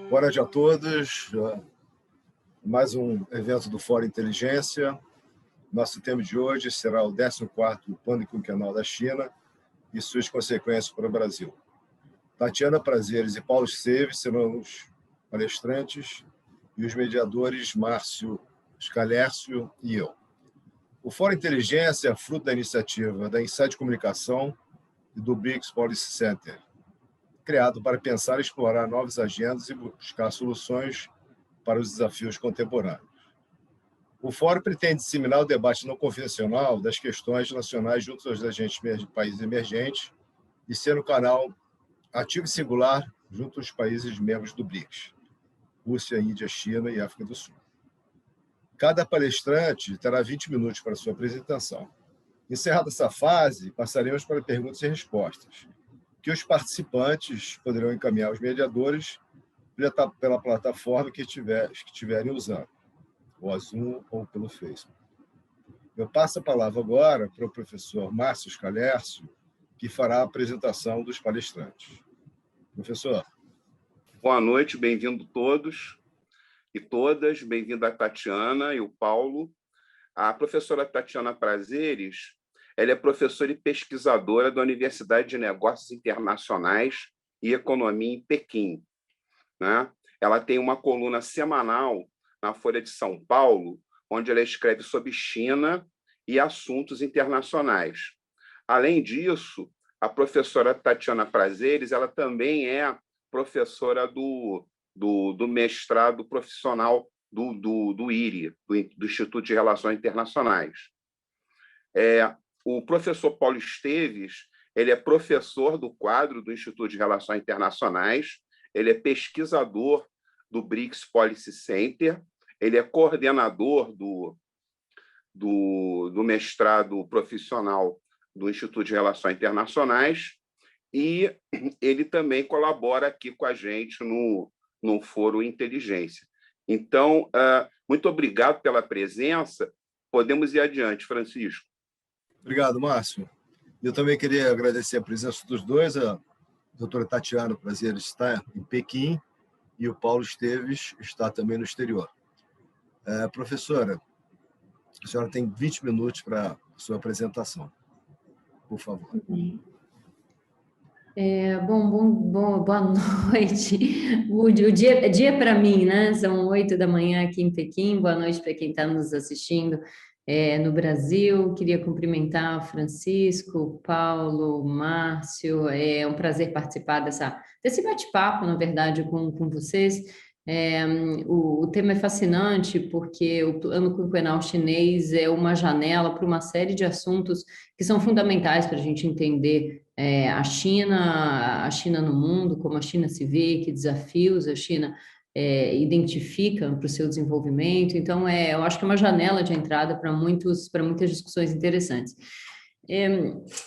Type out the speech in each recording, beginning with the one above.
Boa noite a todos. Mais um evento do Fórum Inteligência. Nosso tema de hoje será o 14º Plano Quinquenal da China e suas consequências para o Brasil. Tatiana Prazeres e Paulo Esteves serão os palestrantes e os mediadores Márcio Scalércio e eu. O Fórum Inteligência é fruto da iniciativa da Insight Comunicação e do BRICS Policy Center, criado para pensar e explorar novas agendas e buscar soluções para os desafios contemporâneos. O Fórum pretende disseminar o debate não convencional das questões nacionais junto aos agentes de países emergentes e ser um canal ativo e singular junto aos países membros do BRICS, Rússia, Índia, China e África do Sul. Cada palestrante terá 20 minutos para sua apresentação. Encerrada essa fase, passaremos para perguntas e respostas, que os participantes poderão encaminhar aos mediadores pela plataforma que estiverem usando, ou a Zoom ou pelo Facebook. Eu passo a palavra agora para o professor Márcio Scalércio, que fará a apresentação dos palestrantes. Professor. Boa noite, bem-vindo todos e todas, bem-vinda a Tatiana e o Paulo. A professora Tatiana Prazeres, ela é professora e pesquisadora da Universidade de Negócios Internacionais e Economia em Pequim, né? Ela tem uma coluna semanal na Folha de São Paulo, onde ela escreve sobre China e assuntos internacionais. Além disso, a professora Tatiana Prazeres, ela também é professora do mestrado profissional do IRI, do Instituto de Relações Internacionais. O professor Paulo Esteves, ele é professor do quadro do Instituto de Relações Internacionais, ele é pesquisador do BRICS Policy Center, ele é coordenador do mestrado profissional do Instituto de Relações Internacionais e ele também colabora aqui com a gente no Foro Inteligência. Então, muito obrigado pela presença. Podemos ir adiante, Francisco. Obrigado, Márcio. Eu também queria agradecer a presença dos dois. A doutora Tatiana Prazeres está em Pequim e o Paulo Esteves está também no exterior. Professora, a senhora tem 20 minutos para a sua apresentação. Por favor. Boa noite. O dia para mim, né? São 8 da manhã aqui em Pequim. Boa noite para quem está nos assistindo no Brasil. Queria cumprimentar o Francisco, Paulo, o Márcio. É um prazer participar desse bate-papo, na verdade, com vocês. O tema é fascinante porque o plano quinquenal chinês é uma janela para uma série de assuntos que são fundamentais para a gente entender a China no mundo, como a China se vê, que desafios a China identifica para o seu desenvolvimento. Então, eu acho que é uma janela de entrada para muitas discussões interessantes.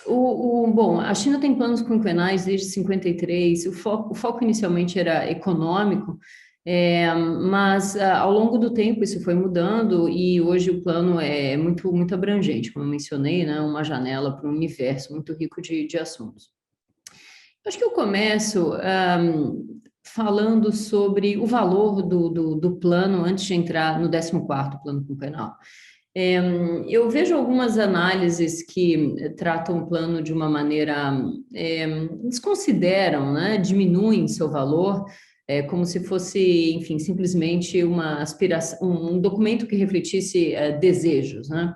Bom, a China tem planos quinquenais desde 53, o foco inicialmente era econômico, mas ao longo do tempo isso foi mudando e hoje o plano é muito abrangente, como eu mencionei, né, uma janela para um universo muito rico de assuntos. Acho que eu começo falando sobre o valor do plano antes de entrar no 14º plano quinquenal. Eu vejo algumas análises que tratam o plano de uma maneira, desconsideram, né, diminuem seu valor, como se fosse, enfim, simplesmente uma aspiração, um documento que refletisse desejos, né?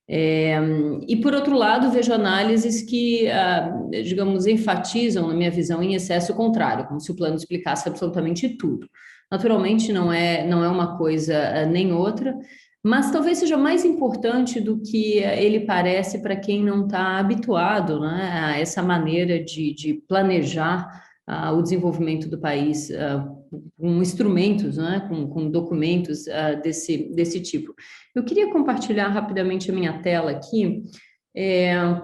E, por outro lado, vejo análises que, digamos, enfatizam, na minha visão, em excesso o contrário, como se o plano explicasse absolutamente tudo. Naturalmente, não é uma coisa nem outra, mas talvez seja mais importante do que ele parece para quem não está habituado, né, a essa maneira de planejar o desenvolvimento do país com instrumentos, né, com documentos desse tipo. Eu queria compartilhar rapidamente a minha tela aqui,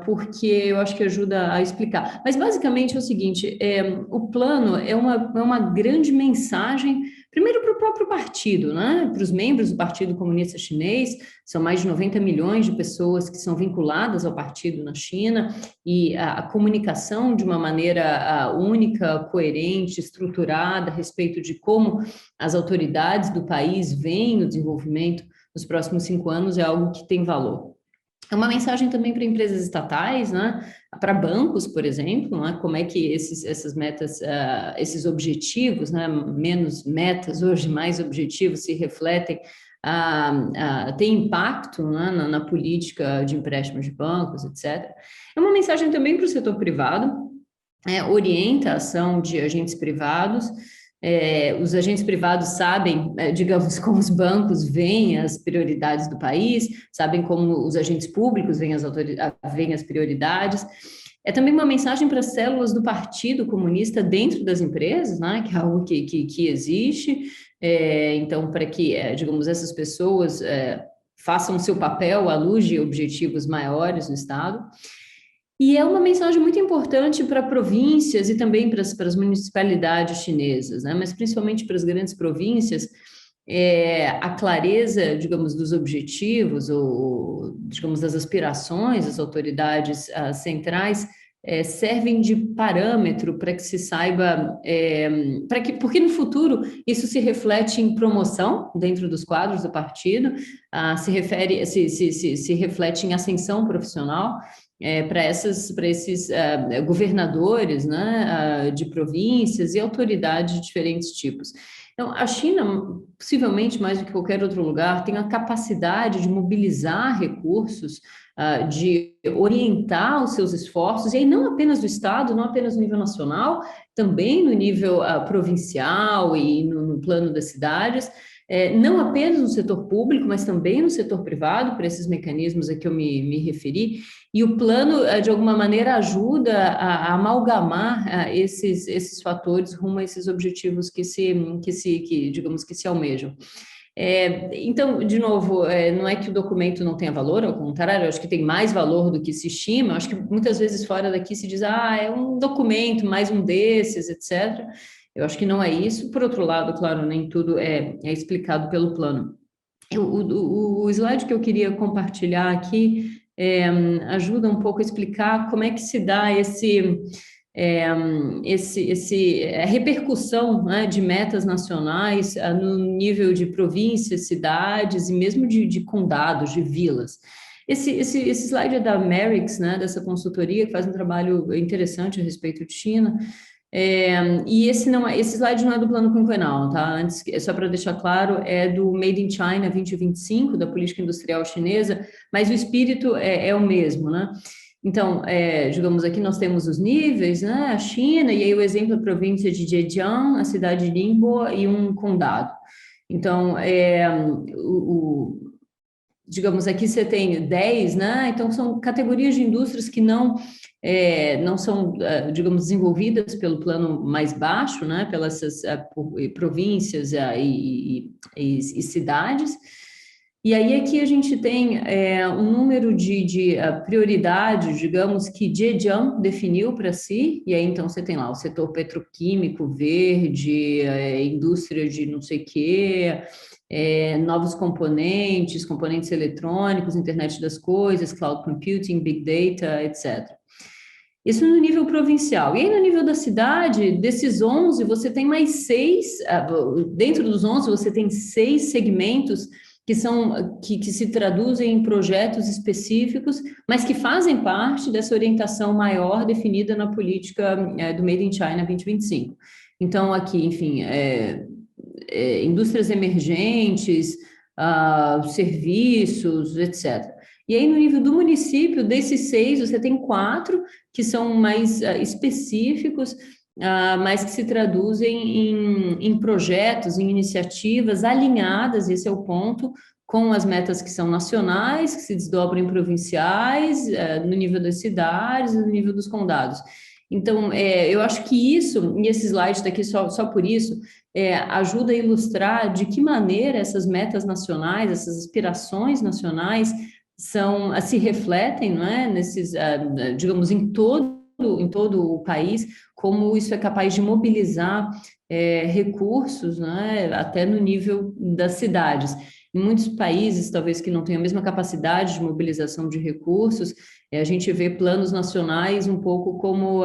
porque eu acho que ajuda a explicar. Mas, basicamente, é o seguinte, o plano é uma grande mensagem Primeiro, para o próprio partido, né? Para os membros do Partido Comunista Chinês, são mais de 90 milhões de pessoas que são vinculadas ao partido na China, e a comunicação de uma maneira única, coerente, estruturada a respeito de como as autoridades do país veem o desenvolvimento nos próximos 5 anos é algo que tem valor. É uma mensagem também para empresas estatais, né? Para bancos, por exemplo, né? Como é que essas metas, esses objetivos, né? Menos metas hoje, mais objetivos se refletem, tem impacto, né? na política de empréstimos de bancos, etc. É uma mensagem também para o setor privado, orienta a ação de agentes privados. Os agentes privados sabem, digamos, como os bancos veem as prioridades do país, sabem como os agentes públicos veem as prioridades. É também uma mensagem para as células do Partido Comunista dentro das empresas, né, que é algo que existe. Então, para que, digamos, essas pessoas façam seu papel à luz de objetivos maiores no Estado. E é uma mensagem muito importante para províncias e também para as municipalidades chinesas, né? Mas principalmente para as grandes províncias, a clareza, digamos, dos objetivos, ou, digamos, das aspirações das autoridades centrais, servem de parâmetro para que se saiba, porque no futuro isso se reflete em promoção dentro dos quadros do partido, se reflete em ascensão profissional, para esses governadores, né, de províncias e autoridades de diferentes tipos. Então, a China, possivelmente mais do que qualquer outro lugar, tem a capacidade de mobilizar recursos, de orientar os seus esforços, e aí não apenas do Estado, não apenas no nível nacional, também no nível provincial e no plano das cidades, não apenas no setor público, mas também no setor privado, para esses mecanismos a que eu me referi, e o plano, de alguma maneira, ajuda a amalgamar esses fatores rumo a esses objetivos que digamos, que se almejam. Então, de novo, não é que o documento não tenha valor, ao contrário, eu acho que tem mais valor do que se estima. Eu acho que muitas vezes fora daqui se diz, é um documento, mais um desses, etc. Eu acho que não é isso. Por outro lado, claro, nem tudo é explicado pelo plano. O slide que eu queria compartilhar aqui ajuda um pouco a explicar como é que se dá a repercussão, né, de metas nacionais no nível de províncias, cidades e mesmo de condados, de vilas. Esse slide é da Merix, né, dessa consultoria, que faz um trabalho interessante a respeito de China. E esse slide não é do plano quinquenal, tá? Antes, só para deixar claro, é do Made in China 2025, da política industrial chinesa, mas o espírito é o mesmo, né? Então, digamos, aqui nós temos os níveis, né? A China, e aí o exemplo da província de Zhejiang, a cidade de Ningbo e um condado. Então, digamos, aqui você tem 10, né? Então, são categorias de indústrias que não são, digamos, desenvolvidas pelo plano mais baixo, né? Pelas províncias e cidades. E aí aqui a gente tem um número de prioridades, digamos, que Zhejiang definiu para si, e aí então você tem lá o setor petroquímico, verde, indústria de não sei o quê, novos componentes eletrônicos, internet das coisas, cloud computing, big data, etc. Isso no nível provincial. E aí, no nível da cidade, desses 11, você tem mais 6, dentro dos 11, você tem 6 segmentos que se traduzem em projetos específicos, mas que fazem parte dessa orientação maior definida na política do Made in China 2025. Então, aqui, enfim, indústrias emergentes, serviços, etc. E aí, no nível do município, desses 6, você tem 4 que são mais específicos, mas que se traduzem em projetos, em iniciativas alinhadas, esse é o ponto, com as metas que são nacionais, que se desdobram em provinciais, no nível das cidades, no nível dos condados. Então, eu acho que isso, e esse slide está aqui só por isso, ajuda a ilustrar de que maneira essas metas nacionais, essas aspirações nacionais se refletem, não é, digamos, em todo todo o país, como isso é capaz de mobilizar recursos, né, até no nível das cidades. Em muitos países, talvez que não tenham a mesma capacidade de mobilização de recursos, a gente vê planos nacionais um pouco como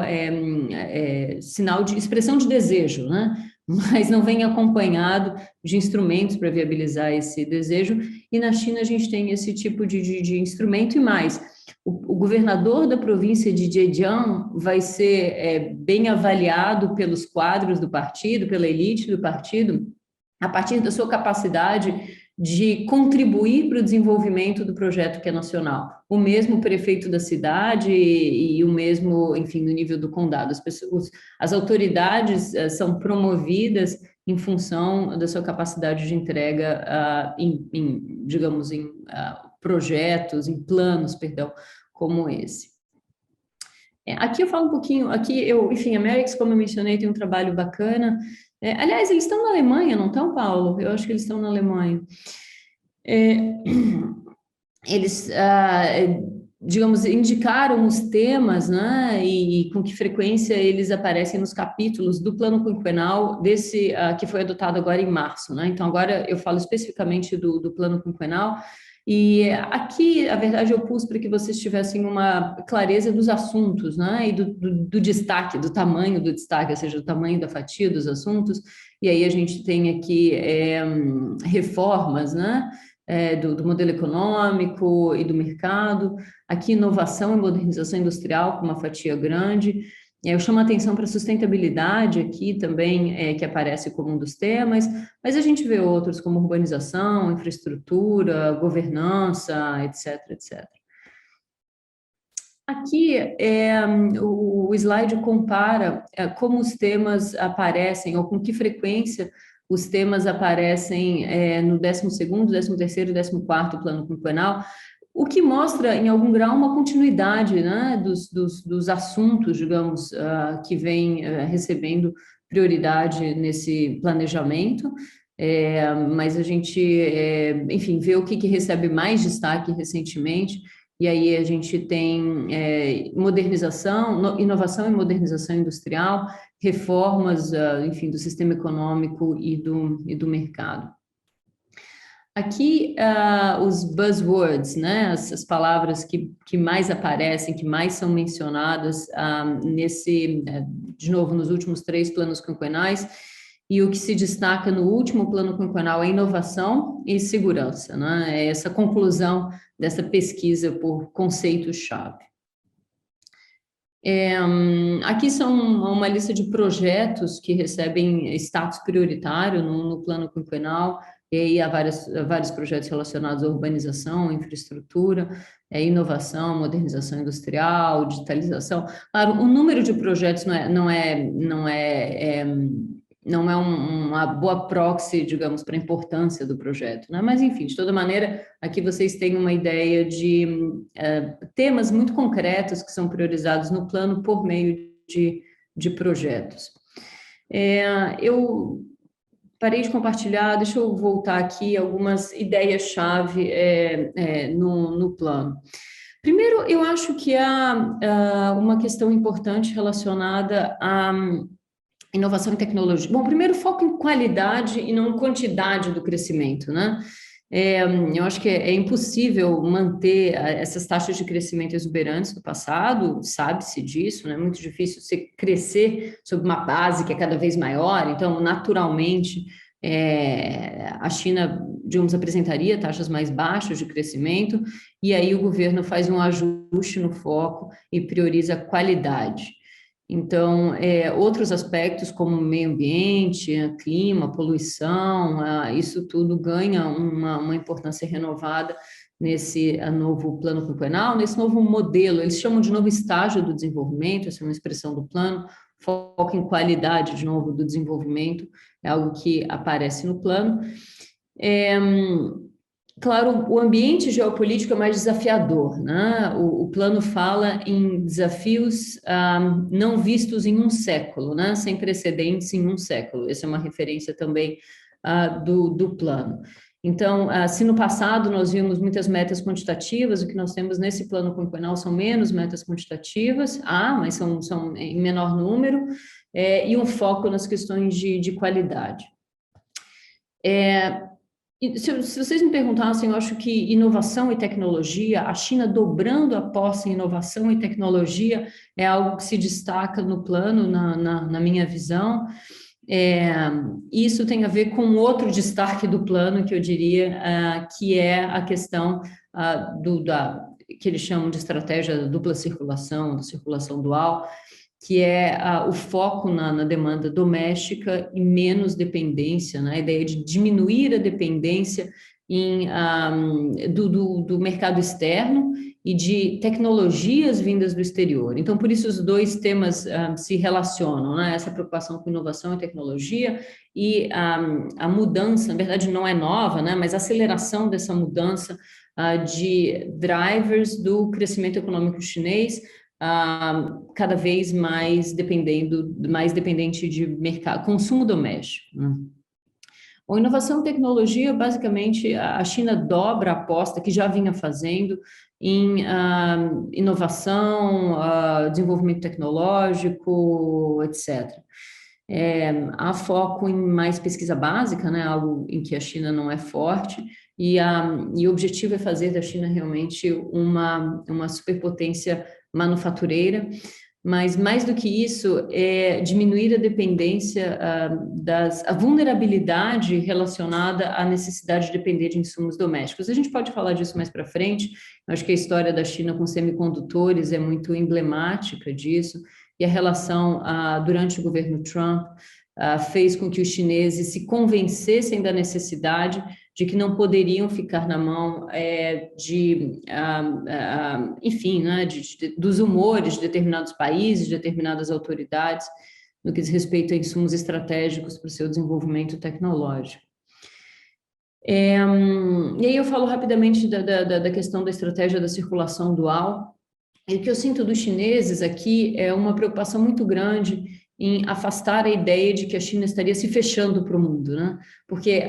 sinal de expressão de desejo, né? Mas não vem acompanhado de instrumentos para viabilizar esse desejo, e na China a gente tem esse tipo de instrumento e mais. O governador da província de Zhejiang vai ser bem avaliado pelos quadros do partido, pela elite do partido, a partir da sua capacidade de contribuir para o desenvolvimento do projeto que é nacional. O mesmo prefeito da cidade e o mesmo, enfim, no nível do condado. As autoridades são promovidas em função da sua capacidade de entrega digamos, em projetos, em planos, perdão, como esse. Aqui eu falo um pouquinho, enfim, a Merix, como eu mencionei, tem um trabalho bacana. Aliás, eles estão na Alemanha, não estão, Paulo? Eu acho que eles estão na Alemanha. Eles, digamos, indicaram os temas, né, e com que frequência eles aparecem nos capítulos do plano quinquenal desse que foi adotado agora em março, né? Então, agora eu falo especificamente do plano quinquenal. E aqui, a verdade, eu pus para que vocês tivessem uma clareza dos assuntos, né? E do destaque, do tamanho do destaque, ou seja, do tamanho da fatia dos assuntos. E aí a gente tem aqui reformas, né? Do modelo econômico e do mercado. Aqui, inovação e modernização industrial com uma fatia grande. Eu chamo a atenção para a sustentabilidade aqui também, que aparece como um dos temas, mas a gente vê outros como urbanização, infraestrutura, governança, etc, etc. Aqui, o slide compara como os temas aparecem, ou com que frequência os temas aparecem no 12º, 13º e 14º plano quinquenal, o que mostra, em algum grau, uma continuidade, né, dos assuntos, digamos, que vem recebendo prioridade nesse planejamento, mas a gente, enfim, vê o que recebe mais destaque recentemente, e aí a gente tem modernização, inovação e modernização industrial, reformas, enfim, do sistema econômico e do mercado. Aqui, os buzzwords, né, as palavras que mais aparecem, que mais são mencionadas de novo, nos últimos 3 planos quinquenais, e o que se destaca no último plano quinquenal é inovação e segurança, né, é essa conclusão dessa pesquisa por conceitos-chave. Aqui são uma lista de projetos que recebem status prioritário no plano quinquenal, e aí há vários projetos relacionados à urbanização, infraestrutura, inovação, modernização industrial, digitalização. Claro, o número de projetos não é uma boa proxy, digamos, para a importância do projeto, né? Mas, enfim, de toda maneira, aqui vocês têm uma ideia de temas muito concretos que são priorizados no plano por meio de projetos. Eu parei de compartilhar, deixa eu voltar aqui algumas ideias-chave no plano. Primeiro, eu acho que há uma questão importante relacionada a inovação e tecnologia. Bom, primeiro, foco em qualidade e não quantidade do crescimento, né? Eu acho que é impossível manter essas taxas de crescimento exuberantes do passado, sabe-se disso, né? É muito difícil você crescer sob uma base que é cada vez maior, então, naturalmente, a China, digamos, apresentaria taxas mais baixas de crescimento, e aí o governo faz um ajuste no foco e prioriza a qualidade. Então, outros aspectos como meio ambiente, clima, poluição, isso tudo ganha uma importância renovada nesse novo plano quinquenal, nesse novo modelo. Eles chamam de novo estágio do desenvolvimento, essa é uma expressão do plano, foco em qualidade, de novo, do desenvolvimento, é algo que aparece no plano. Claro, o ambiente geopolítico é mais desafiador, né? O plano fala em desafios não vistos em um século, né? Sem precedentes em um século. Essa é uma referência também do plano. Então, se no passado nós vimos muitas metas quantitativas, o que nós temos nesse plano quinquenal são menos metas quantitativas, mas são em menor número, e um foco nas questões de qualidade. Se vocês me perguntassem, eu acho que inovação e tecnologia, a China dobrando a aposta em inovação e tecnologia é algo que se destaca no plano, na minha visão. Isso tem a ver com outro destaque do plano, que eu diria que é a questão que eles chamam de estratégia da dupla circulação, da circulação dual, que é o foco na demanda doméstica e menos dependência, né? A ideia de diminuir a dependência do mercado externo e de tecnologias vindas do exterior. Então, por isso os dois temas se relacionam, né? Essa preocupação com inovação e tecnologia e a mudança, na verdade não é nova, né? Mas a aceleração dessa mudança de drivers do crescimento econômico chinês, cada vez mais dependente de mercado, consumo doméstico, né? A inovação e tecnologia, basicamente, a China dobra a aposta que já vinha fazendo em inovação, desenvolvimento tecnológico, etc. Há foco em mais pesquisa básica, né, algo em que a China não é forte, e o objetivo é fazer da China realmente uma superpotência manufatureira, mas mais do que isso, é diminuir a dependência, a vulnerabilidade relacionada à necessidade de depender de insumos domésticos. A gente pode falar disso mais para frente. Acho que a história da China com semicondutores é muito emblemática disso, e a relação durante o governo Trump fez com que os chineses se convencessem da necessidade de que não poderiam ficar na mão enfim, né, dos humores de determinados países, de determinadas autoridades, no que diz respeito a insumos estratégicos para o seu desenvolvimento tecnológico. E aí eu falo rapidamente da questão da estratégia da circulação dual. E o que eu sinto dos chineses aqui é uma preocupação muito grande em afastar a ideia de que a China estaria se fechando para o mundo, né? Porque,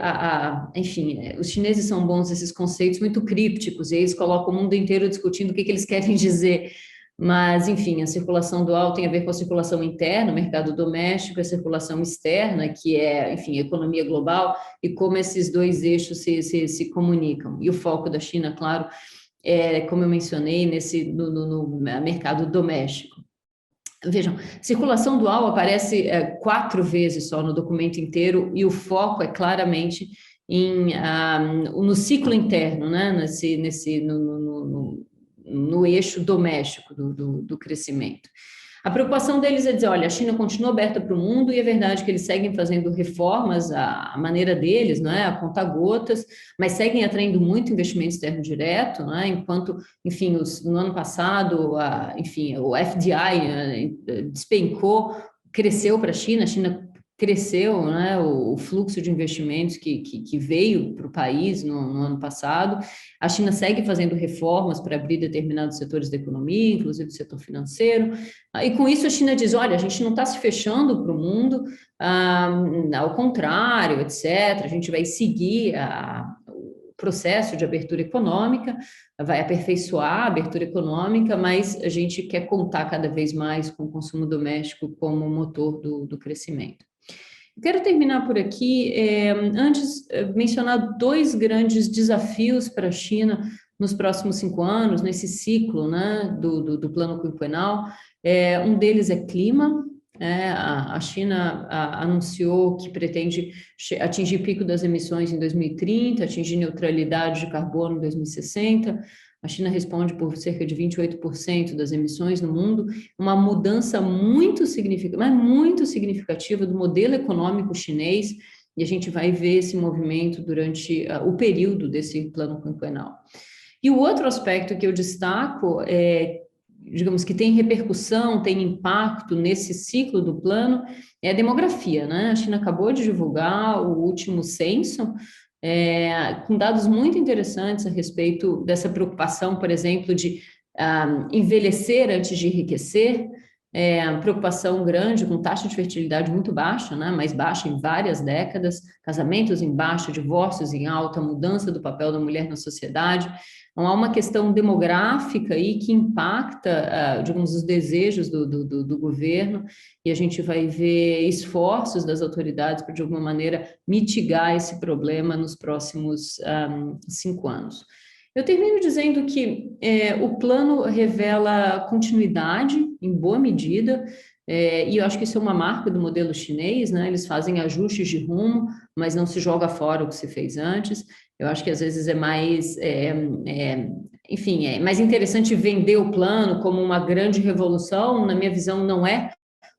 enfim, os chineses são bons nesses conceitos muito crípticos, e eles colocam o mundo inteiro discutindo o que eles querem dizer. Mas, enfim, a circulação dual tem a ver com a circulação interna, o mercado doméstico, a circulação externa, que é, enfim, a economia global, e como esses dois eixos se comunicam. E o foco da China, claro, como eu mencionei, no mercado doméstico. Vejam, circulação dual aparece 4 vezes só no documento inteiro, e o foco é claramente no ciclo interno, né? No eixo doméstico do crescimento. A preocupação deles é dizer, olha, a China continua aberta para o mundo, e é verdade que eles seguem fazendo reformas à maneira deles, não é? A conta-gotas, mas seguem atraindo muito investimento externo direto, não é? Enquanto, enfim, no ano passado, enfim, o FDI despencou, cresceu para a China cresceu, né, o fluxo de investimentos que veio para o país no ano passado. A China segue fazendo reformas para abrir determinados setores da economia, inclusive o setor financeiro, e com isso a China diz, olha, a gente não está se fechando para o mundo, ao contrário, etc., a gente vai seguir o processo de abertura econômica, vai aperfeiçoar a abertura econômica, mas a gente quer contar cada vez mais com o consumo doméstico como motor do crescimento. Quero terminar por aqui, antes mencionar 2 grandes desafios para a China nos próximos 5 anos, nesse ciclo, né, do plano quinquenal. Um deles é clima. A China anunciou que pretende atingir o pico das emissões em 2030, atingir neutralidade de carbono em 2060. A China responde por cerca de 28% das emissões no mundo, uma mudança muito significativa do modelo econômico chinês, e a gente vai ver esse movimento durante o período desse plano quinquenal. E o outro aspecto que eu destaco digamos que tem repercussão, tem impacto nesse ciclo do plano, é a demografia, né? A China acabou de divulgar o último censo, com dados muito interessantes a respeito dessa preocupação, por exemplo, de envelhecer antes de enriquecer, preocupação grande com taxa de fertilidade muito baixa, né, mais baixa em várias décadas, casamentos em baixa, divórcios em alta, mudança do papel da mulher na sociedade. Então, há uma questão demográfica aí que impacta, digamos, os desejos do governo, e a gente vai ver esforços das autoridades para, de alguma maneira, mitigar esse problema nos próximos 5 anos. Eu termino dizendo que o plano revela continuidade, em boa medida, e eu acho que isso é uma marca do modelo chinês, né? Eles fazem ajustes de rumo, mas não se joga fora o que se fez antes. Eu acho que às vezes é mais, enfim, é mais interessante vender o plano como uma grande revolução. Na minha visão, não é.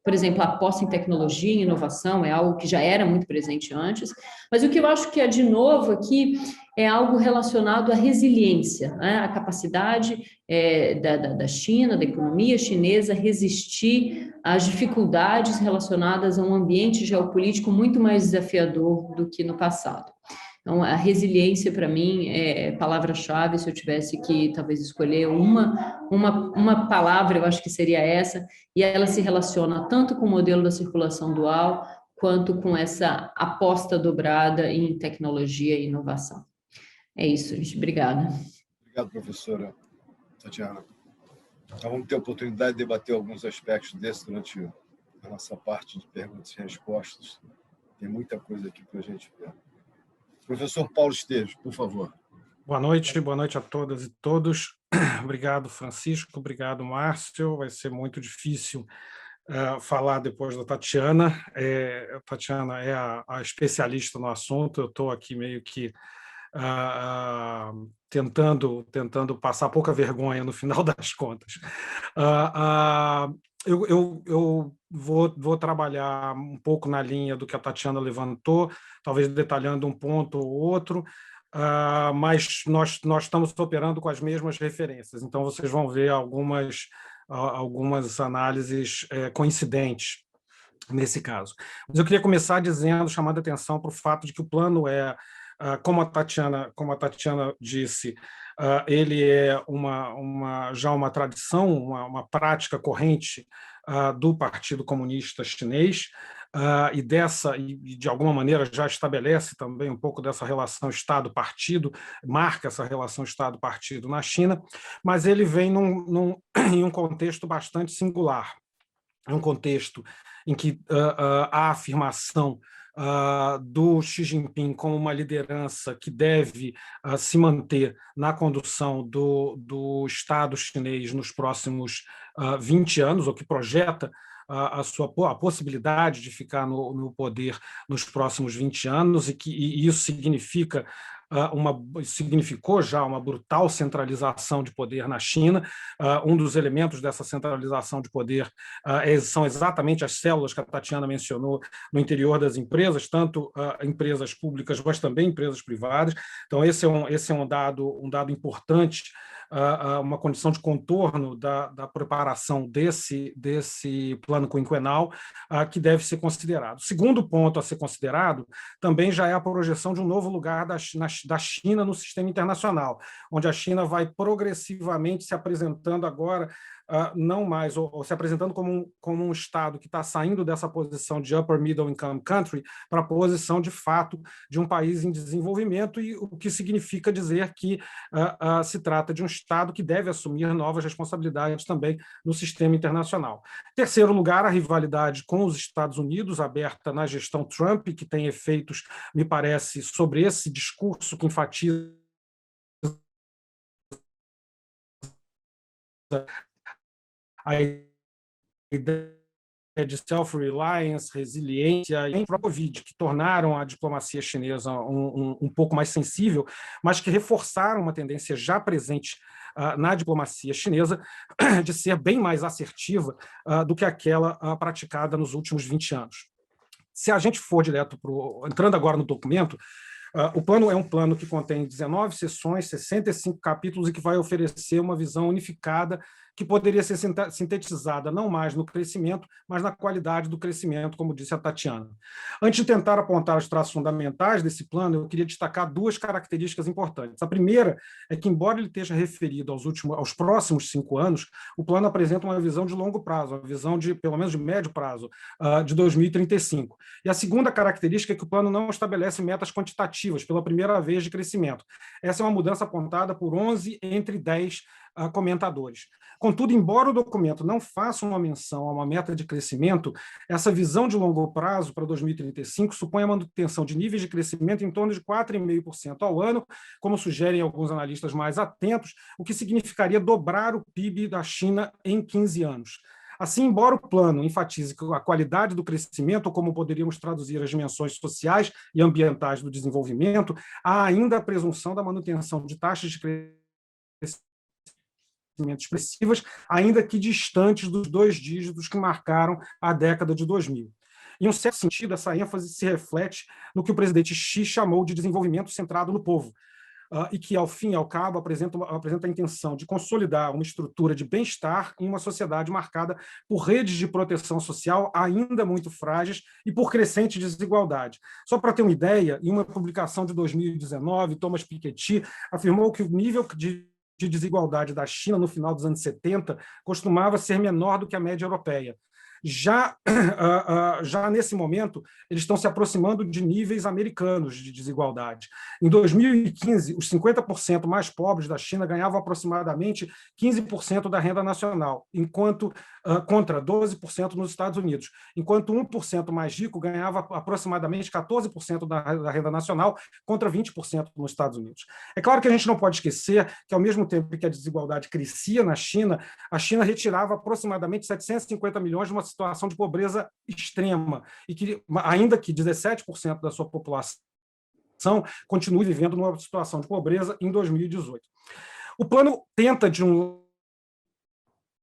Por exemplo, a aposta em tecnologia e inovação é algo que já era muito presente antes, mas o que eu acho que é de novo aqui é algo relacionado à resiliência, né? A capacidade da China, da economia chinesa, resistir às dificuldades relacionadas a um ambiente geopolítico muito mais desafiador do que no passado. Então, a resiliência, para mim, é palavra-chave. Se eu tivesse que, talvez, escolher uma palavra, eu acho que seria essa, e ela se relaciona tanto com o modelo da circulação dual, quanto com essa aposta dobrada em tecnologia e inovação. É isso, gente. Obrigada. Obrigado, professora Tatiana. Então, vamos ter a oportunidade de debater alguns aspectos desses durante a nossa parte de perguntas e respostas. Tem muita coisa aqui para a gente ver. Professor Paulo Esteves, por favor. Boa noite a todas e todos. Obrigado, Francisco, obrigado, Márcio. Vai ser muito difícil falar depois da Tatiana. A Tatiana é a especialista no assunto, eu estou aqui meio que tentando passar pouca vergonha no final das contas. Eu vou trabalhar um pouco na linha do que a Tatiana levantou, talvez detalhando um ponto ou outro, mas nós estamos operando com as mesmas referências, então vocês vão ver algumas análises coincidentes nesse caso. Mas eu queria começar chamando a atenção para o fato de que o plano como a Tatiana disse, ele é já uma tradição, uma prática corrente do Partido Comunista Chinês, e de alguma maneira já estabelece também um pouco dessa relação Estado-partido, marca essa relação Estado-partido na China, mas ele vem em um contexto bastante singular, um contexto em que a afirmação do Xi Jinping como uma liderança que deve se manter na condução do Estado chinês nos próximos 20 anos, ou que projeta a possibilidade de ficar no poder nos próximos 20 anos, e isso significou já uma brutal centralização de poder na China. Um dos elementos dessa centralização de poder são exatamente as células que a Tatiana mencionou no interior das empresas, tanto empresas públicas, mas também empresas privadas. Então, esse é um dado importante, uma condição de contorno da preparação desse plano quinquenal que deve ser considerado. O segundo ponto a ser considerado também já é a projeção de um novo lugar da China no sistema internacional, onde a China vai progressivamente se apresentando agora, não mais, ou se apresentando como um Estado que está saindo dessa posição de upper middle income country para a posição, de fato, de um país em desenvolvimento, e o que significa dizer que se trata de um Estado que deve assumir novas responsabilidades também no sistema internacional. Terceiro lugar, a rivalidade com os Estados Unidos, aberta na gestão Trump, que tem efeitos, me parece, sobre esse discurso que enfatiza a ideia de self-reliance, resiliência e a Covid, que tornaram a diplomacia chinesa um pouco mais sensível, mas que reforçaram uma tendência já presente na diplomacia chinesa de ser bem mais assertiva do que aquela praticada nos últimos 20 anos. Se a gente for direto entrando agora no documento, o plano é um plano que contém 19 sessões, 65 capítulos, e que vai oferecer uma visão unificada que poderia ser sintetizada não mais no crescimento, mas na qualidade do crescimento, como disse a Tatiana. Antes de tentar apontar os traços fundamentais desse plano, eu queria destacar duas características importantes. A primeira é que, embora ele esteja referido aos próximos 5 anos, o plano apresenta uma visão de longo prazo, uma visão de, pelo menos de médio prazo, de 2035. E a segunda característica é que o plano não estabelece metas quantitativas pela primeira vez de crescimento. Essa é uma mudança apontada por 11 entre 10 comentadores. Contudo, embora o documento não faça uma menção a uma meta de crescimento, essa visão de longo prazo para 2035 supõe a manutenção de níveis de crescimento em torno de 4,5% ao ano, como sugerem alguns analistas mais atentos, o que significaria dobrar o PIB da China em 15 anos. Assim, embora o plano enfatize a qualidade do crescimento, ou como poderíamos traduzir as dimensões sociais e ambientais do desenvolvimento, há ainda a presunção da manutenção de taxas de crescimento expressivas, ainda que distantes dos 2 dígitos que marcaram a década de 2000. Em um certo sentido, essa ênfase se reflete no que o presidente Xi chamou de desenvolvimento centrado no povo, e que, ao fim e ao cabo, apresenta a intenção de consolidar uma estrutura de bem-estar em uma sociedade marcada por redes de proteção social ainda muito frágeis e por crescente desigualdade. Só para ter uma ideia, em uma publicação de 2019, Thomas Piketty afirmou que o nível de desigualdade da China no final dos anos 70 costumava ser menor do que a média europeia. Já nesse momento, eles estão se aproximando de níveis americanos de desigualdade. Em 2015, os 50% mais pobres da China ganhavam aproximadamente 15% da renda nacional, contra 12% nos Estados Unidos, enquanto 1% mais rico ganhava aproximadamente 14% da renda nacional, contra 20% nos Estados Unidos. É claro que a gente não pode esquecer que, ao mesmo tempo que a desigualdade crescia na China, a China retirava aproximadamente 750 milhões de uma situação de pobreza extrema, e que, ainda que 17% da sua população continue vivendo numa situação de pobreza em 2018. O plano tenta, de um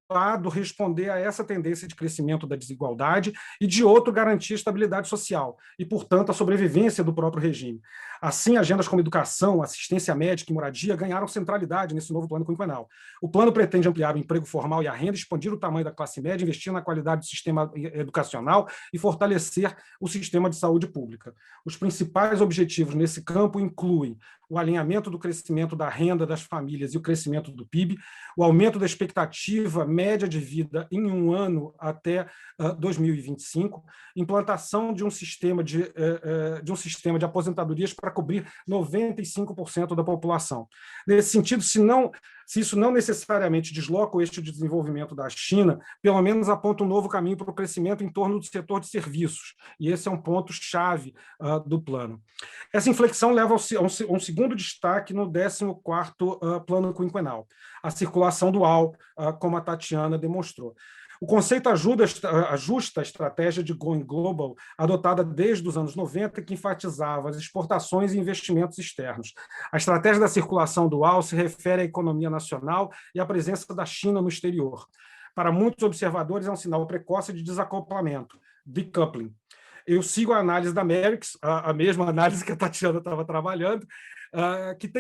lado, responder a essa tendência de crescimento da desigualdade e, de outro, garantir a estabilidade social e, portanto, a sobrevivência do próprio regime. Assim, agendas como educação, assistência médica e moradia ganharam centralidade nesse novo plano quinquenal. O plano pretende ampliar o emprego formal e a renda, expandir o tamanho da classe média, investir na qualidade do sistema educacional e fortalecer o sistema de saúde pública. Os principais objetivos nesse campo incluem o alinhamento do crescimento da renda das famílias e o crescimento do PIB, o aumento da expectativa média de vida em um ano até 2025, implantação de um sistema de aposentadorias para cobrir 95% da população. Nesse sentido, se isso não necessariamente desloca o eixo de desenvolvimento da China, pelo menos aponta um novo caminho para o crescimento em torno do setor de serviços, e esse é um ponto-chave do plano. Essa inflexão leva a um segundo destaque no 14º plano quinquenal, a circulação dual, como a Tatiana demonstrou. O conceito ajusta a estratégia de Going Global, adotada desde os anos 90, que enfatizava as exportações e investimentos externos. A estratégia da circulação dual se refere à economia nacional e à presença da China no exterior. Para muitos observadores, é um sinal precoce de desacoplamento, decoupling. Eu sigo a análise da Merix, a mesma análise que a Tatiana estava trabalhando, que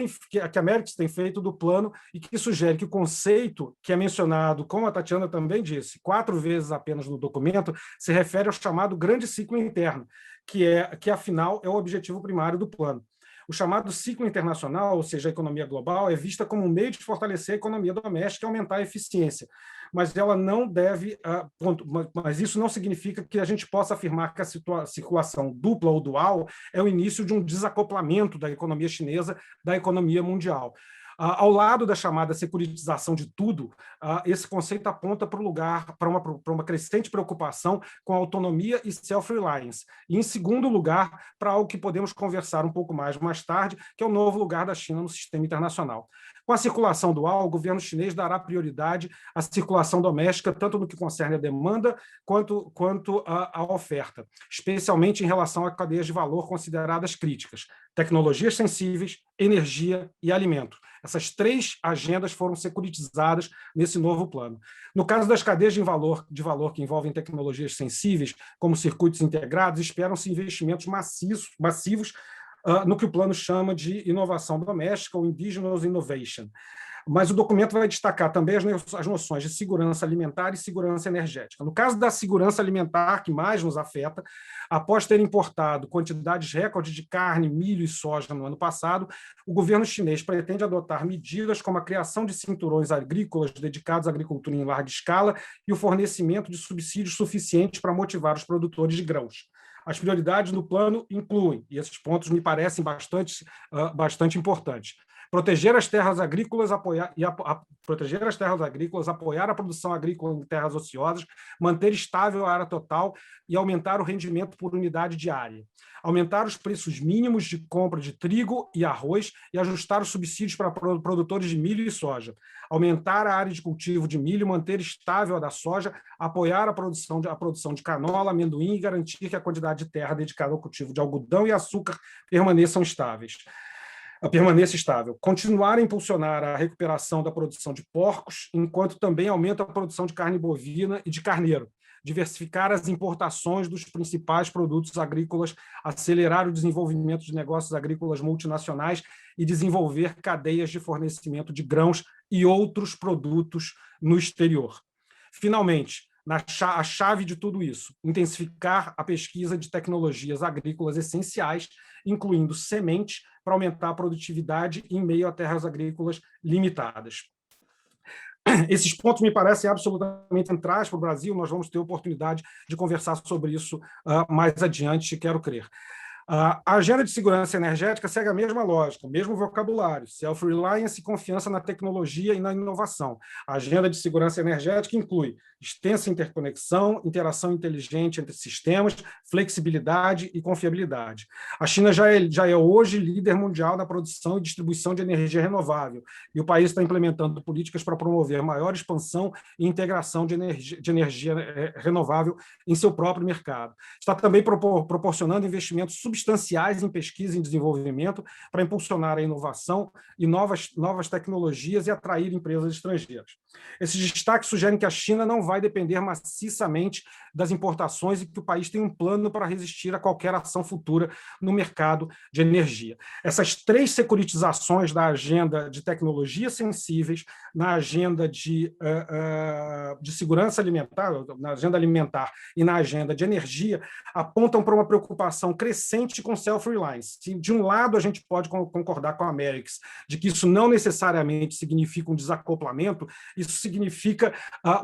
a Merix tem feito do plano e que sugere que o conceito que é mencionado, como a Tatiana também disse, 4 vezes apenas no documento, se refere ao chamado grande ciclo interno, que afinal é o objetivo primário do plano. O chamado ciclo internacional, ou seja, a economia global, é vista como um meio de fortalecer a economia doméstica e aumentar a eficiência. Mas ela não deve, mas isso não significa que a gente possa afirmar que a circulação dupla ou dual é o início de um desacoplamento da economia chinesa da economia mundial. Ao lado da chamada securitização de tudo, esse conceito aponta para uma crescente preocupação com a autonomia e self-reliance. E, em segundo lugar, para algo que podemos conversar um pouco mais tarde, que é o novo lugar da China no sistema internacional. Com a circulação dual, o governo chinês dará prioridade à circulação doméstica, tanto no que concerne a demanda quanto à oferta, especialmente em relação a cadeias de valor consideradas críticas: tecnologias sensíveis, energia e alimento. Essas 3 agendas foram securitizadas nesse novo plano. No caso das cadeias de valor que envolvem tecnologias sensíveis, como circuitos integrados, esperam-se investimentos massivos no que o plano chama de inovação doméstica, ou indigenous innovation. mas o documento vai destacar também as noções de segurança alimentar e segurança energética. No caso da segurança alimentar, que mais nos afeta, após ter importado quantidades recordes de carne, milho e soja no ano passado, o governo chinês pretende adotar medidas como a criação de cinturões agrícolas dedicados à agricultura em larga escala e o fornecimento de subsídios suficientes para motivar os produtores de grãos. As prioridades no plano incluem, e esses pontos me parecem bastante importantes, proteger as terras agrícolas, apoiar a produção agrícola em terras ociosas, manter estável a área total e aumentar o rendimento por unidade diária. Aumentar os preços mínimos de compra de trigo e arroz e ajustar os subsídios para produtores de milho e soja. Aumentar a área de cultivo de milho, manter estável a da soja, apoiar a produção de canola, amendoim e garantir que a quantidade de terra dedicada ao cultivo de algodão e açúcar permaneça estável. Continuar a impulsionar a recuperação da produção de porcos, enquanto também aumenta a produção de carne bovina e de carneiro. Diversificar as importações dos principais produtos agrícolas, acelerar o desenvolvimento de negócios agrícolas multinacionais e desenvolver cadeias de fornecimento de grãos e outros produtos no exterior. Finalmente, a chave de tudo isso, intensificar a pesquisa de tecnologias agrícolas essenciais, incluindo sementes, para aumentar a produtividade em meio a terras agrícolas limitadas. Esses pontos me parecem absolutamente centrais para o Brasil, nós vamos ter oportunidade de conversar sobre isso mais adiante, quero crer. A agenda de segurança energética segue a mesma lógica, o mesmo vocabulário, self-reliance e confiança na tecnologia e na inovação. A agenda de segurança energética inclui extensa interconexão, interação inteligente entre sistemas, flexibilidade e confiabilidade. A China já é hoje líder mundial na produção e distribuição de energia renovável, e o país está implementando políticas para promover maior expansão e integração de energia renovável em seu próprio mercado. Está também proporcionando investimentos substanciais em pesquisa e desenvolvimento para impulsionar a inovação e novas tecnologias e atrair empresas estrangeiras. Esses destaques sugerem que a China não vai depender maciçamente das importações e que o país tem um plano para resistir a qualquer ação futura no mercado de energia. Essas três securitizações da agenda de tecnologias sensíveis, na agenda de segurança alimentar, na agenda alimentar e na agenda de energia, apontam para uma preocupação crescente com self-reliance. De um lado, a gente pode concordar com a Americas de que isso não necessariamente significa um desacoplamento, isso significa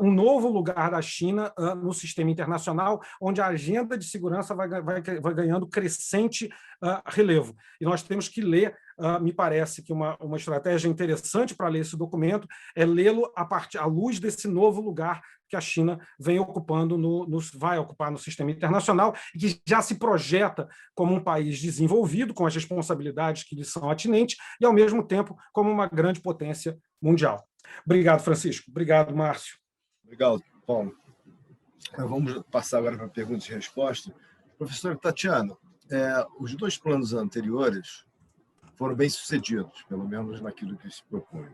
um novo lugar da China no sistema internacional, onde a agenda de segurança vai ganhando crescente relevo. E nós temos que ler, me parece que uma estratégia interessante para ler esse documento é lê-lo à luz desse novo lugar que a China vem ocupando vai ocupar no sistema internacional e que já se projeta como um país desenvolvido, com as responsabilidades que lhe são atinentes, e, ao mesmo tempo, como uma grande potência mundial. Obrigado, Francisco. Obrigado, Márcio. Obrigado, Paulo. Vamos passar agora para perguntas e respostas. Professora Tatiana, os dois planos anteriores foram bem sucedidos, pelo menos naquilo que se propõe.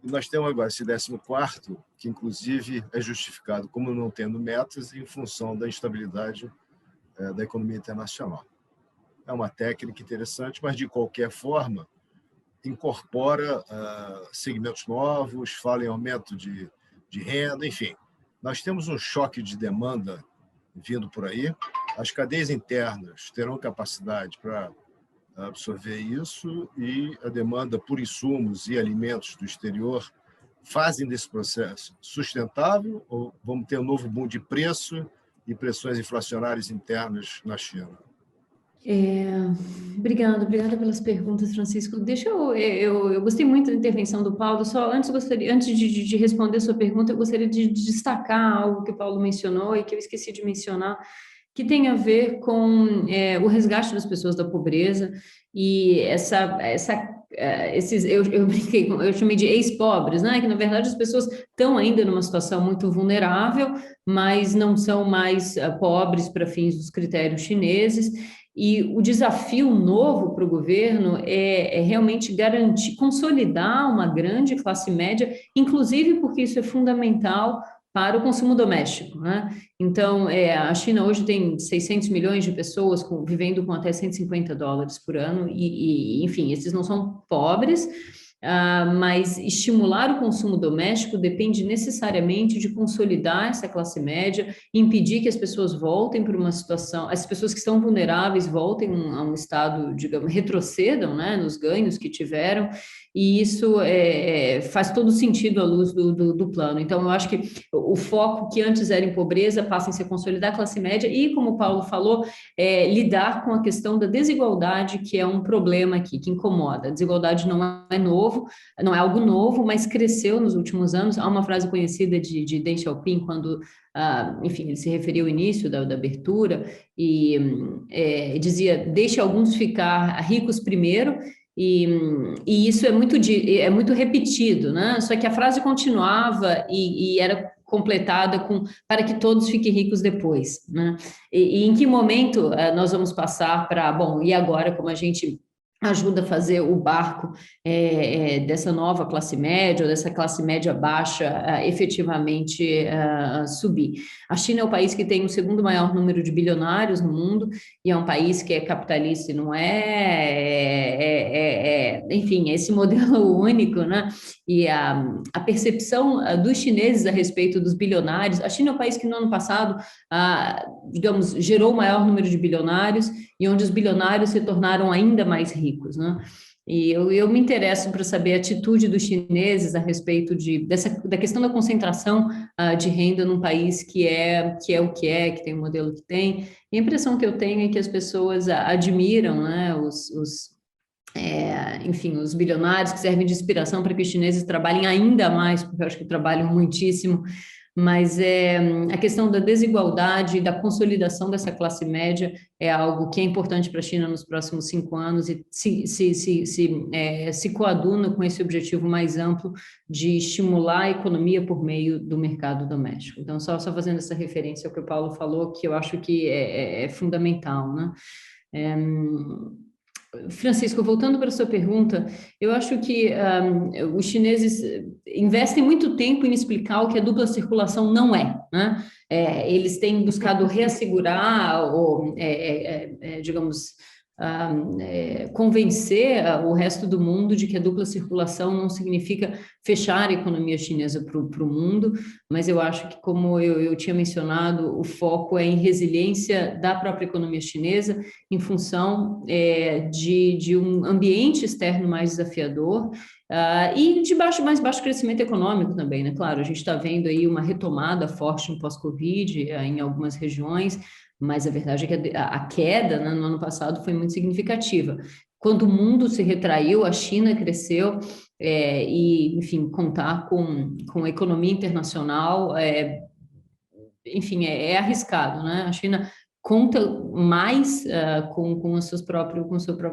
E nós temos agora esse 14º, que inclusive é justificado como não tendo metas em função da instabilidade da economia internacional. É uma técnica interessante, mas de qualquer forma incorpora segmentos novos, fala em aumento de renda, enfim. Nós temos um choque de demanda vindo por aí. As cadeias internas terão capacidade para absorver isso e a demanda por insumos e alimentos do exterior fazem desse processo sustentável ou vamos ter um novo boom de preço e pressões inflacionárias internas na China? Obrigada pelas perguntas, Francisco. Eu gostei muito da intervenção do Paulo. Só antes de responder a sua pergunta, eu gostaria de destacar algo que o Paulo mencionou e que eu esqueci de mencionar, que tem a ver com o resgate das pessoas da pobreza e eu chamei de ex-pobres, né? Que na verdade as pessoas estão ainda numa situação muito vulnerável, mas não são mais pobres para fins dos critérios chineses. E o desafio novo para o governo é realmente consolidar uma grande classe média, inclusive porque isso é fundamental para o consumo doméstico, né? Então, a China hoje tem 600 milhões de pessoas vivendo com até $150 por ano, e enfim, esses não são pobres, mas estimular o consumo doméstico depende necessariamente de consolidar essa classe média, impedir que as pessoas voltem para uma situação, as pessoas que estão vulneráveis voltem a um estado, digamos, retrocedam, né, nos ganhos que tiveram, e isso faz todo sentido à luz do plano. Então, eu acho que o foco que antes era em pobreza passa a ser consolidar a classe média e, como o Paulo falou, lidar com a questão da desigualdade, que é um problema aqui, que incomoda. A desigualdade não é algo novo, mas cresceu nos últimos anos. Há uma frase conhecida de Deng Xiaoping, quando, enfim, ele se referiu ao início da abertura, e dizia, deixe alguns ficar ricos primeiro, e isso é muito repetido, né? Só que a frase continuava e era completada com para que todos fiquem ricos depois, né? E em que momento nós vamos passar para, bom, e agora como a gente ajuda a fazer o barco dessa nova classe média, ou dessa classe média baixa, efetivamente subir. A China é o país que tem o segundo maior número de bilionários no mundo, e é um país que é capitalista e não enfim, esse modelo único, né? E a percepção dos chineses a respeito dos bilionários, a China é o país que no ano passado, digamos, gerou o maior número de bilionários, e onde os bilionários se tornaram ainda mais ricos, né? E eu me interesso para saber a atitude dos chineses a respeito da questão da concentração de renda num país que é o que tem o modelo que tem. E a impressão que eu tenho é que as pessoas admiram, né, enfim, os bilionários, que servem de inspiração para que os chineses trabalhem ainda mais, porque eu acho que trabalham muitíssimo, mas a questão da desigualdade e da consolidação dessa classe média é algo que é importante para a China nos próximos 5 anos e se coaduna com esse objetivo mais amplo de estimular a economia por meio do mercado doméstico. Então, só fazendo essa referência ao que o Paulo falou, que eu acho que é fundamental, né? Francisco, voltando para a sua pergunta, eu acho que os chineses investem muito tempo em explicar o que a dupla circulação não é, né? Eles têm buscado reassegurar ou, digamos, convencer o resto do mundo de que a dupla circulação não significa fechar a economia chinesa para o mundo, mas eu acho que, como eu tinha mencionado, o foco é em resiliência da própria economia chinesa em função de um ambiente externo mais desafiador e de mais baixo crescimento econômico também, né? Claro, a gente está vendo aí uma retomada forte no pós-Covid em algumas regiões, mas a verdade é que a queda, né, no ano passado foi muito significativa. Quando o mundo se retraiu, a China cresceu, e, enfim, contar com a economia internacional, enfim, é arriscado, né? A China conta mais com o seu próprio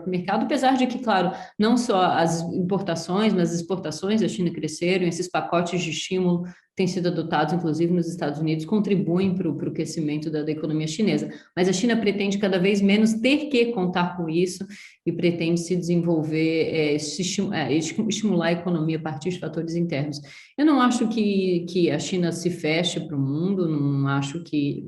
mercado, apesar de que, claro, não só as importações, mas as exportações da China cresceram, esses pacotes de estímulo têm sido adotados, inclusive, nos Estados Unidos, contribuem para o crescimento da economia chinesa. Mas a China pretende cada vez menos ter que contar com isso e pretende se desenvolver, estimular a economia a partir de fatores internos. Eu não acho que a China se feche para o mundo, não acho que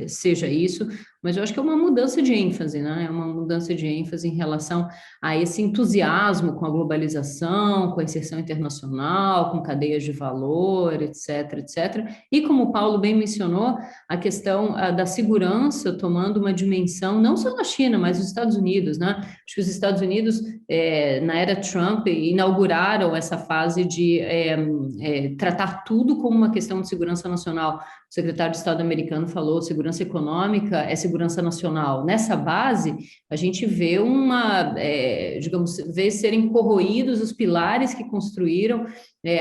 seja isso, mas eu acho que é uma mudança de ênfase, né? É uma mudança de ênfase em relação a esse entusiasmo com a globalização, com a inserção internacional, com cadeias de valor, etc, etc. E como o Paulo bem mencionou, a questão da segurança tomando uma dimensão, não só na China, mas nos Estados Unidos, né? Acho que os Estados Unidos, na era Trump, inauguraram essa fase de tratar tudo como uma questão de segurança nacional. O secretário de Estado americano falou, segurança econômica é segurança nacional. Nessa base, a gente vê vê serem corroídos os pilares que construíram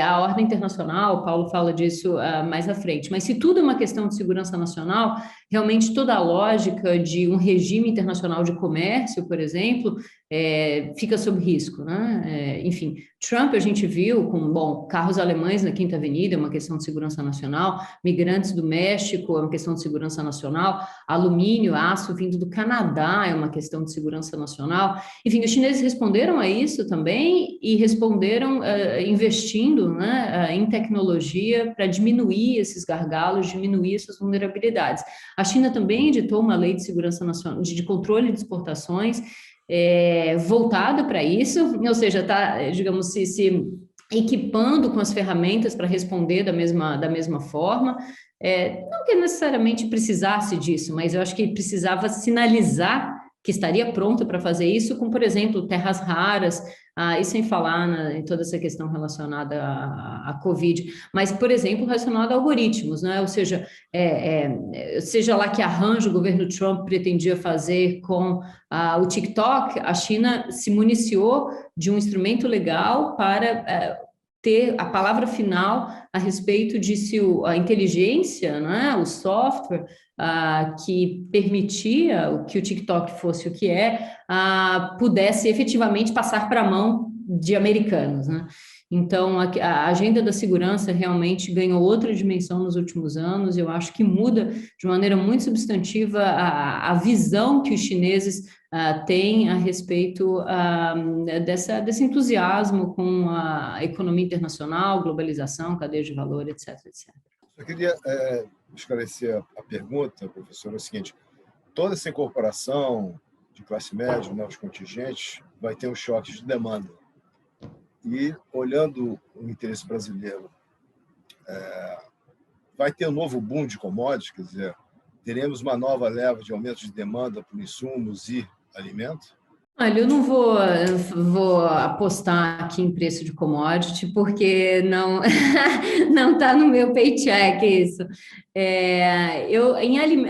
a ordem internacional. O Paulo fala disso mais à frente. Mas se tudo é uma questão de segurança nacional, realmente toda a lógica de um regime internacional de comércio, por exemplo, fica sob risco, né? Enfim, Trump a gente viu com, carros alemães na Quinta Avenida, é uma questão de segurança nacional, migrantes do México é uma questão de segurança nacional, alumínio, aço vindo do Canadá é uma questão de segurança nacional. Enfim, os chineses responderam a isso também e responderam investindo, né, em tecnologia para diminuir esses gargalos, diminuir essas vulnerabilidades. A China também editou uma lei de segurança nacional, de controle de exportações, voltada para isso, ou seja, está, digamos, se equipando com as ferramentas para responder da mesma forma. Não que necessariamente precisasse disso, mas eu acho que precisava sinalizar que estaria pronta para fazer isso com, por exemplo, terras raras, e sem falar em toda essa questão relacionada à Covid, mas, por exemplo, relacionada a algoritmos, né? Ou seja, seja lá que arranjo o governo Trump pretendia fazer com o TikTok, a China se municiou de um instrumento legal para ter a palavra final a respeito de se a inteligência, né, o software que permitia que o TikTok fosse o que pudesse efetivamente passar para a mão de americanos, né? Então, a agenda da segurança realmente ganhou outra dimensão nos últimos anos. Eu acho que muda de maneira muito substantiva a visão que os chineses têm a respeito desse entusiasmo com a economia internacional, globalização, cadeia de valor, etc, etc. Eu queria esclarecer a pergunta, professor, é o seguinte: toda essa incorporação de classe média, novos contingentes, vai ter um choque de demanda. E, olhando o interesse brasileiro, vai ter um novo boom de commodities, quer dizer, teremos uma nova leva de aumento de demanda por insumos e alimentos? Olha, eu não vou apostar aqui em preço de commodity, porque não está no meu paycheck isso.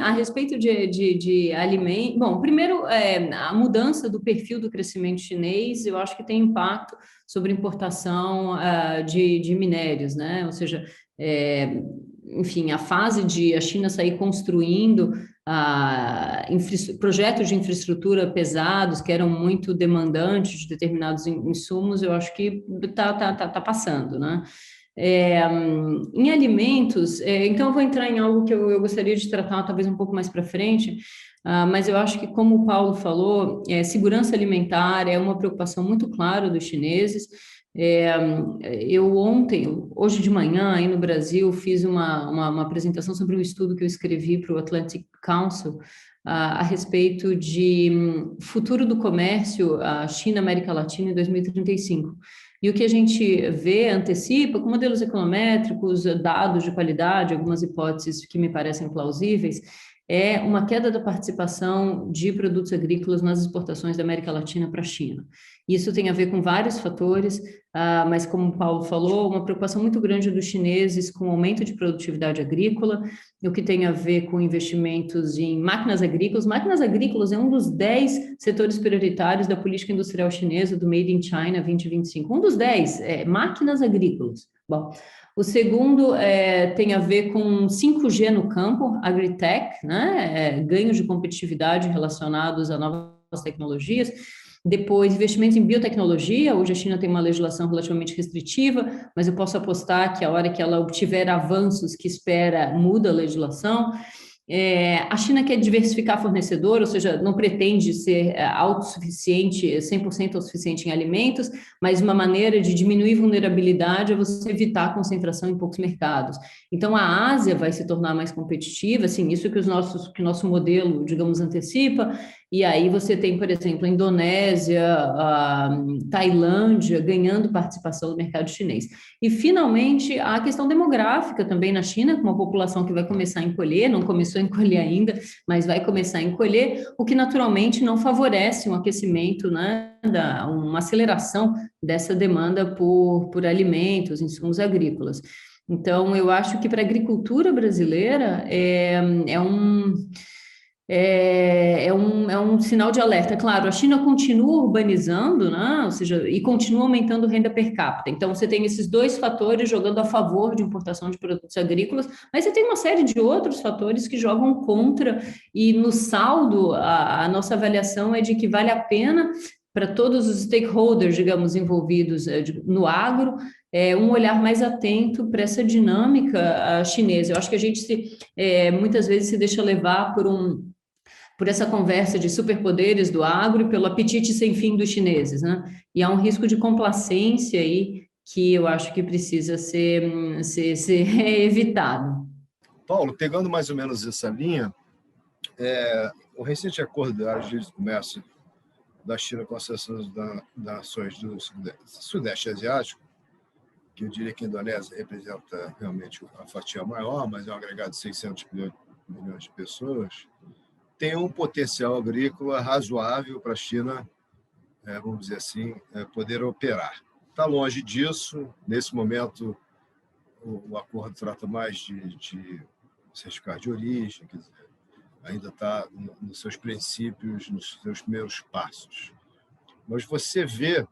A respeito de alimento, bom, primeiro, a mudança do perfil do crescimento chinês, eu acho que tem impacto sobre importação de minérios, né? Ou seja, enfim, a fase de a China sair construindo projetos de infraestrutura pesados que eram muito demandantes de determinados insumos, eu acho que tá passando, né? Em alimentos, então eu vou entrar em algo que eu gostaria de tratar talvez um pouco mais para frente, mas eu acho que, como o Paulo falou, segurança alimentar é uma preocupação muito clara dos chineses. Hoje de manhã, aí no Brasil, fiz uma apresentação sobre um estudo que eu escrevi para o Atlantic Council a respeito de futuro do comércio China-América Latina em 2035. E o que a gente antecipa, com modelos econométricos, dados de qualidade, algumas hipóteses que me parecem plausíveis, é uma queda da participação de produtos agrícolas nas exportações da América Latina para a China. Isso tem a ver com vários fatores, mas, como o Paulo falou, uma preocupação muito grande dos chineses com o aumento de produtividade agrícola, o que tem a ver com investimentos em máquinas agrícolas. Máquinas agrícolas é um dos 10 setores prioritários da política industrial chinesa do Made in China 2025. Um dos 10 máquinas agrícolas. Bom, o segundo tem a ver com 5G no campo, agritech, né? Ganhos de competitividade relacionados a novas tecnologias. Depois, investimentos em biotecnologia. Hoje a China tem uma legislação relativamente restritiva, mas eu posso apostar que a hora que ela obtiver avanços que espera, muda a legislação. A China quer diversificar fornecedor, ou seja, não pretende ser autossuficiente, 100% autossuficiente em alimentos, mas uma maneira de diminuir vulnerabilidade é você evitar a concentração em poucos mercados. Então, a Ásia vai se tornar mais competitiva, assim, isso que o nosso modelo, digamos, antecipa. E aí você tem, por exemplo, a Indonésia, a Tailândia ganhando participação do mercado chinês. E, finalmente, a questão demográfica também na China, com uma população que vai começar a encolher, não começou a encolher ainda, mas vai começar a encolher, o que naturalmente não favorece um aquecimento, né, uma aceleração dessa demanda por alimentos, insumos agrícolas. Então, eu acho que para a agricultura brasileira é um sinal de alerta. Claro, a China continua urbanizando, né? Ou seja, e continua aumentando renda per capita. Então, você tem esses dois fatores jogando a favor de importação de produtos agrícolas, mas você tem uma série de outros fatores que jogam contra, e no saldo, a nossa avaliação é de que vale a pena para todos os stakeholders, digamos, envolvidos no agro, um olhar mais atento para essa dinâmica chinesa. Eu acho que a gente muitas vezes se deixa levar por essa conversa de superpoderes do agro e pelo apetite sem fim dos chineses, né? E há um risco de complacência aí que eu acho que precisa ser evitado. Paulo, pegando mais ou menos essa linha, o recente acordo da área de comércio da China com as nações do Sudeste Asiático, que eu diria que a Indonésia representa realmente a fatia maior, mas é um agregado de 600 milhões de pessoas, tem um potencial agrícola razoável para a China, vamos dizer assim, poder operar. Está longe disso. Nesse momento, o acordo trata mais de certificado de origem, quer dizer, ainda está nos seus princípios, nos seus primeiros passos. Mas você vê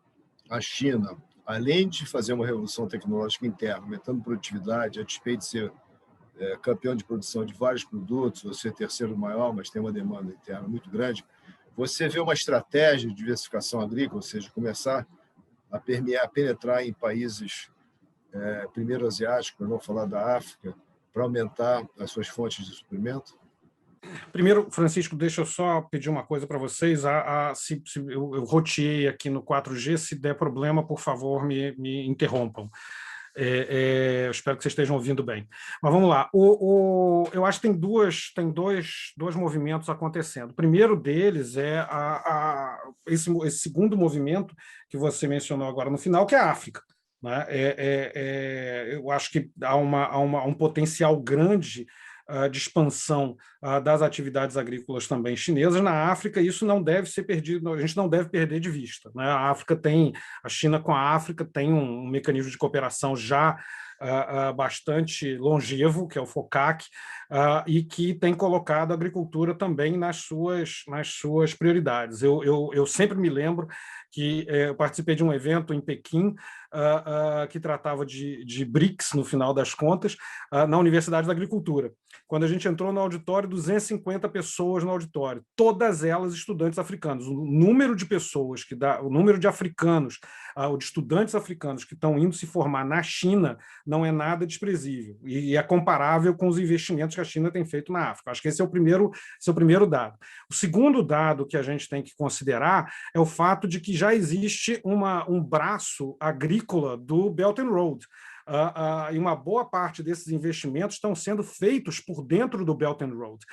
a China, além de fazer uma revolução tecnológica interna, aumentando produtividade, a despeito de ser campeão de produção de vários produtos, você é terceiro maior, mas tem uma demanda interna muito grande, você vê uma estratégia de diversificação agrícola, ou seja, começar a penetrar em países, primeiro asiáticos, para não falar da África, para aumentar as suas fontes de suprimento? Primeiro, Francisco, deixa eu só pedir uma coisa para vocês. Se eu roteei aqui no 4G, se der problema, por favor, me interrompam. Eu espero que vocês estejam ouvindo bem. Mas vamos lá. Eu acho que tem dois movimentos acontecendo. O primeiro deles é esse segundo movimento que você mencionou agora no final, que é a África. Né? Eu acho que há um potencial grande de expansão das atividades agrícolas também chinesas na África. Isso não deve ser perdido, a gente não deve perder de vista. Né? A China com a África tem um mecanismo de cooperação já bastante longevo, que é o FOCAC, e que tem colocado a agricultura também nas suas prioridades. Eu sempre me lembro que eu participei de um evento em Pequim que tratava de BRICS, no final das contas, na Universidade da Agricultura. Quando a gente entrou no auditório, 250 pessoas no auditório, todas elas estudantes africanos. O número de pessoas o número de africanos, ou de estudantes africanos que estão indo se formar na China não é nada desprezível e é comparável com os investimentos que a China tem feito na África. Acho que esse é o primeiro dado. O segundo dado que a gente tem que considerar é o fato de que já existe um braço agrícola do Belt and Road. E uma boa parte desses investimentos estão sendo feitos por dentro do Belt and Road.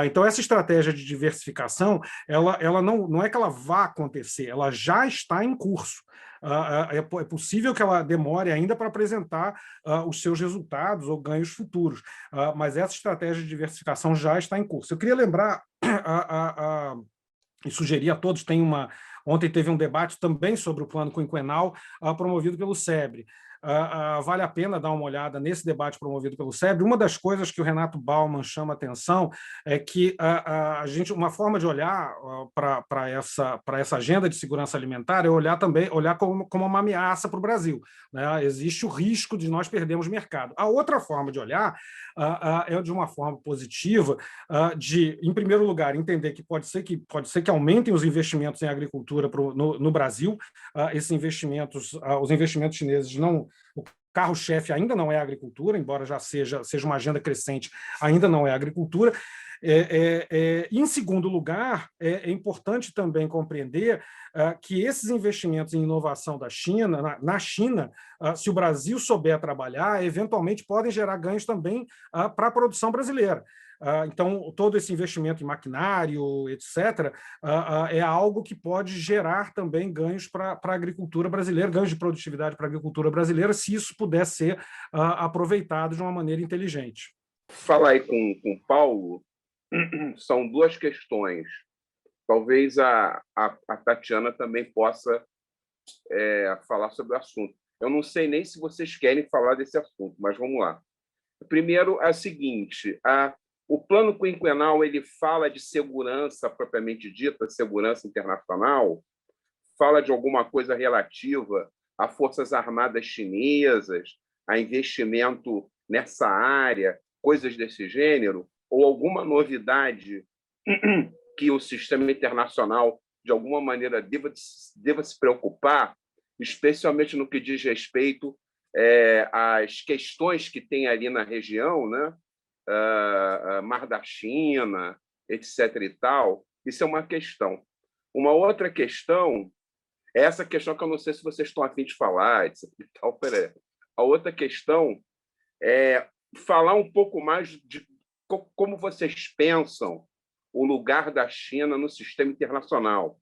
Então, essa estratégia de diversificação, ela não é que ela vá acontecer, ela já está em curso. É possível que ela demore ainda para apresentar os seus resultados ou ganhos futuros, mas essa estratégia de diversificação já está em curso. Eu queria lembrar e sugerir a todos, ontem teve um debate também sobre o plano quinquenal promovido pelo SEBRE. Vale a pena dar uma olhada nesse debate promovido pelo SEBRE. Uma das coisas que o Renato Bauman chama atenção é que uma forma de olhar para essa agenda de segurança alimentar é olhar como uma ameaça para o Brasil. Né? Existe o risco de nós perdermos mercado. A outra forma de olhar é de uma forma positiva, em primeiro lugar, entender que pode ser que aumentem os investimentos em agricultura no Brasil. Esses investimentos, os investimentos chineses o carro-chefe ainda não é a agricultura, embora já seja uma agenda crescente, ainda não é a agricultura. Em segundo lugar, é importante também compreender que esses investimentos em inovação da China, na China, se o Brasil souber trabalhar, eventualmente podem gerar ganhos também para a produção brasileira. Então, todo esse investimento em maquinário, etc., é algo que pode gerar também ganhos para a agricultura brasileira, ganhos de produtividade para a agricultura brasileira, se isso puder ser aproveitado de uma maneira inteligente. Falar aí com o Paulo, são duas questões. Talvez a Tatiana também possa falar sobre o assunto. Eu não sei nem se vocês querem falar desse assunto, mas vamos lá. Primeiro, é o seguinte, o plano quinquenal ele fala de segurança propriamente dita, segurança internacional, fala de alguma coisa relativa a forças armadas chinesas, a investimento nessa área, coisas desse gênero, ou alguma novidade que o sistema internacional, de alguma maneira, deva se preocupar, especialmente no que diz respeito às questões que tem ali na região, né? Mar da China, etc. e tal. Isso é uma questão. Uma outra questão é essa questão que eu não sei se vocês estão a fim de falar, etc. e tal. A outra questão é falar um pouco mais de como vocês pensam o lugar da China no sistema internacional.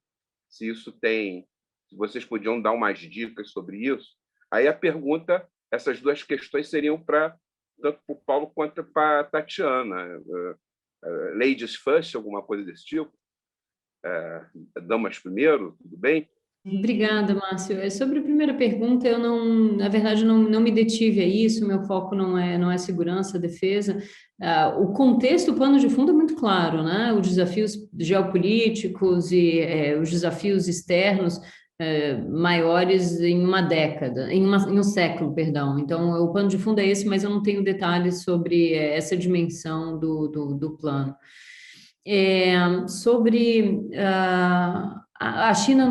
se isso tem, se vocês podiam dar umas dicas sobre isso. Aí a pergunta, essas duas questões seriam para tanto para o Paulo quanto para a Tatiana. Ladies first, alguma coisa desse tipo? Damas primeiro, tudo bem? Obrigada, Márcio. Sobre a primeira pergunta, eu não, na verdade, não me detive a isso, meu foco não é segurança, defesa. O contexto, o pano de fundo é muito claro, né? Os desafios geopolíticos e os desafios externos maiores em uma década, em um século, perdão. Então, o pano de fundo é esse, mas eu não tenho detalhes sobre essa dimensão do plano. Sobre a China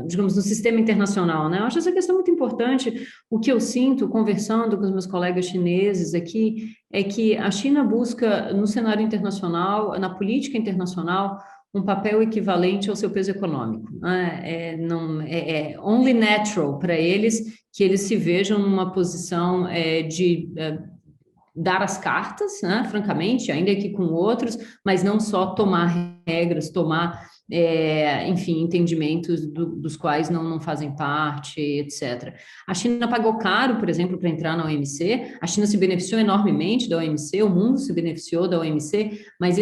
digamos, no sistema internacional, né? Eu acho essa questão muito importante. O que eu sinto conversando com os meus colegas chineses aqui é que a China busca no cenário internacional, na política internacional, um papel equivalente ao seu peso econômico, né? É only natural para eles que eles se vejam numa posição de dar as cartas, né, francamente, ainda que com outros, mas não só tomar regras, tomar, enfim, entendimentos dos quais não fazem parte, etc. A China pagou caro, por exemplo, para entrar na OMC, a China se beneficiou enormemente da OMC, o mundo se beneficiou da OMC, mas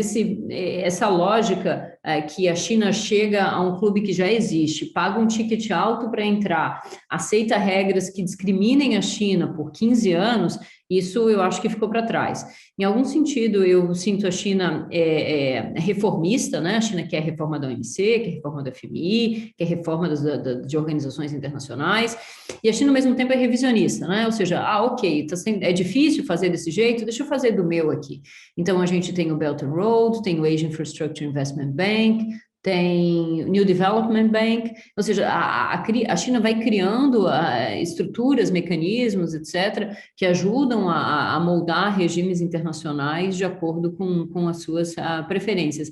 essa lógica que a China chega a um clube que já existe, paga um ticket alto para entrar, aceita regras que discriminem a China por 15 anos, isso eu acho que ficou para trás. Em algum sentido, eu sinto a China reformista, né? A China quer a reforma da OMC, quer a reforma da FMI, quer a reforma de organizações internacionais, e a China, ao mesmo tempo, é revisionista, né? Ou seja, ok, é difícil fazer desse jeito, deixa eu fazer do meu aqui. Então, a gente tem o Belt and Road, tem o Asian Infrastructure Investment Bank, tem o New Development Bank, ou seja, a China vai criando estruturas, mecanismos, etc., que ajudam a moldar regimes internacionais de acordo com as suas preferências.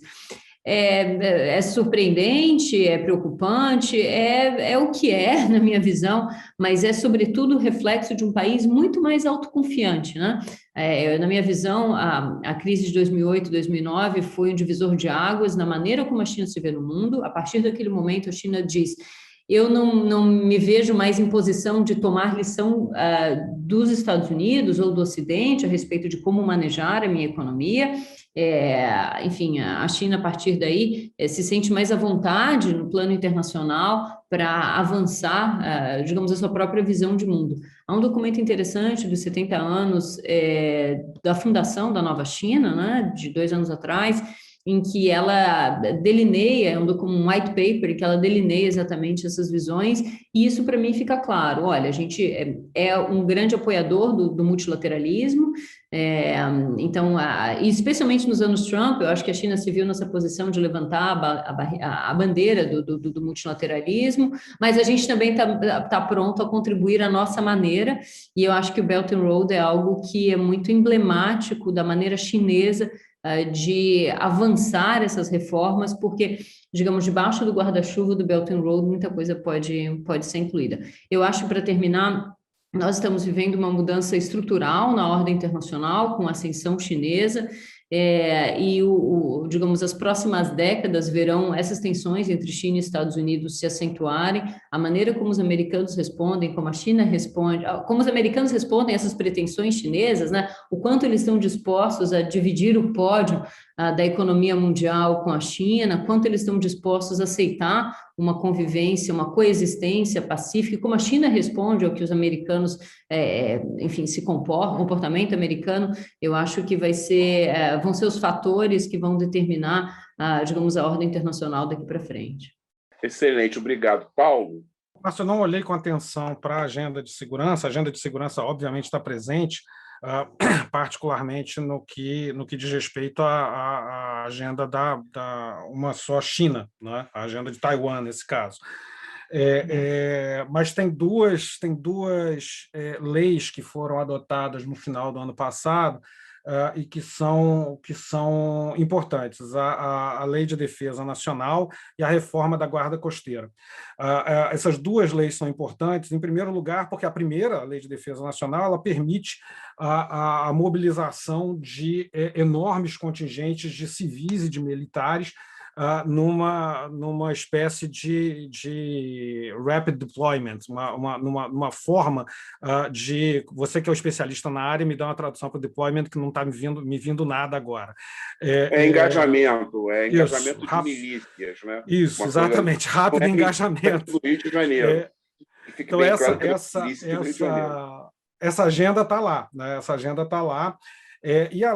É surpreendente, é preocupante, é o que é, na minha visão, mas é, sobretudo, reflexo de um país muito mais autoconfiante, né? Na minha visão, a crise de 2008, 2009 foi um divisor de águas na maneira como a China se vê no mundo. A partir daquele momento, a China diz: eu não me vejo mais em posição de tomar lição dos Estados Unidos ou do Ocidente a respeito de como manejar a minha economia. Enfim, a China, a partir daí, se sente mais à vontade no plano internacional para avançar, digamos, a sua própria visão de mundo. Há um documento interessante dos 70 anos da fundação da Nova China, né, de 2 anos atrás, em que ela delineia, um white paper, que ela delineia exatamente essas visões, e isso para mim fica claro. Olha, a gente é um grande apoiador do multilateralismo, então, especialmente nos anos Trump, eu acho que a China se viu nessa posição de levantar a bandeira do multilateralismo, mas a gente também tá pronto a contribuir à nossa maneira, e eu acho que o Belt and Road é algo que é muito emblemático da maneira chinesa de avançar essas reformas, porque, digamos, debaixo do guarda-chuva do Belt and Road, muita coisa pode ser incluída. Eu acho, para terminar, nós estamos vivendo uma mudança estrutural na ordem internacional, com a ascensão chinesa, digamos, as próximas décadas verão essas tensões entre China e Estados Unidos se acentuarem, a maneira como os americanos respondem, como a China responde, como os americanos respondem a essas pretensões chinesas, né? O quanto eles estão dispostos a dividir o pódio da economia mundial com a China, quanto eles estão dispostos a aceitar uma convivência, uma coexistência pacífica, como a China responde ao que os americanos, enfim, o comportamento americano, eu acho que vão ser os fatores que vão determinar, digamos, a ordem internacional daqui para frente. Excelente, obrigado. Paulo? Mas eu não olhei com atenção para a agenda de segurança. A agenda de segurança, obviamente, está presente, particularmente no que diz respeito à agenda da uma só China, né? A agenda de Taiwan, nesse caso. Mas tem duas leis que foram adotadas no final do ano passado e que são importantes: a Lei de Defesa Nacional e a reforma da Guarda Costeira. Essas duas leis são importantes, em primeiro lugar, porque a primeira, a Lei de Defesa Nacional, ela permite a mobilização de enormes contingentes de civis e de militares numa espécie de rapid deployment, numa forma de... Você que é o especialista na área, me dá uma tradução para o deployment que não está me vindo nada agora. Engajamento Isso, de milícias, né? Isso, exatamente, rápido engajamento. Do Rio de Janeiro. Então, essa agenda está lá, né? Essa agenda está lá. E a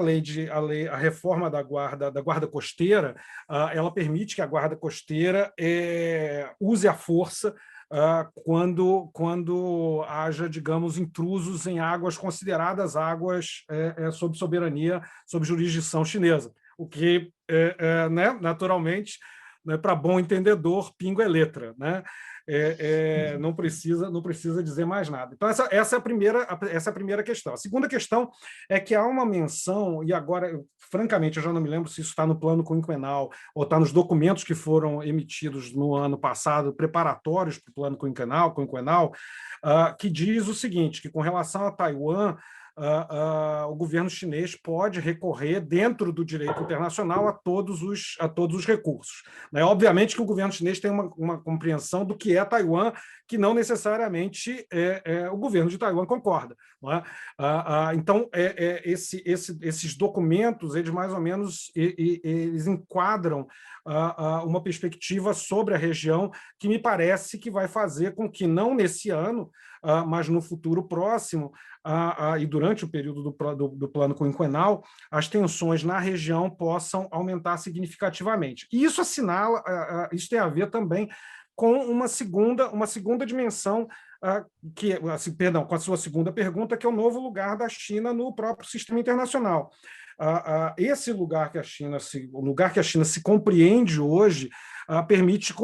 reforma da guarda costeira, ela permite que a guarda costeira use a força quando haja, digamos, intrusos em águas consideradas águas sob soberania, sob jurisdição chinesa, o que, né, naturalmente, né, para bom entendedor, pingo é letra, né? Não precisa dizer mais nada. Então, essa é a primeira questão. A segunda questão é que há uma menção, e agora, francamente, eu já não me lembro se isso está no plano quinquenal ou está nos documentos que foram emitidos no ano passado, preparatórios para o plano quinquenal, que diz o seguinte, que com relação a Taiwan, o governo chinês pode recorrer, dentro do direito internacional, a todos os recursos. Obviamente que o governo chinês tem uma compreensão do que é Taiwan, que não necessariamente o governo de Taiwan concorda. Não é? Então, esses documentos, eles mais ou menos eles enquadram uma perspectiva sobre a região que me parece que vai fazer com que, não nesse ano, mas no futuro próximo, e durante o período do plano quinquenal, as tensões na região possam aumentar significativamente. E isso assinala, isso tem a ver também com uma segunda dimensão, com a sua segunda pergunta, que é o novo lugar da China no próprio sistema internacional. Esse lugar que a China se compreende hoje permite que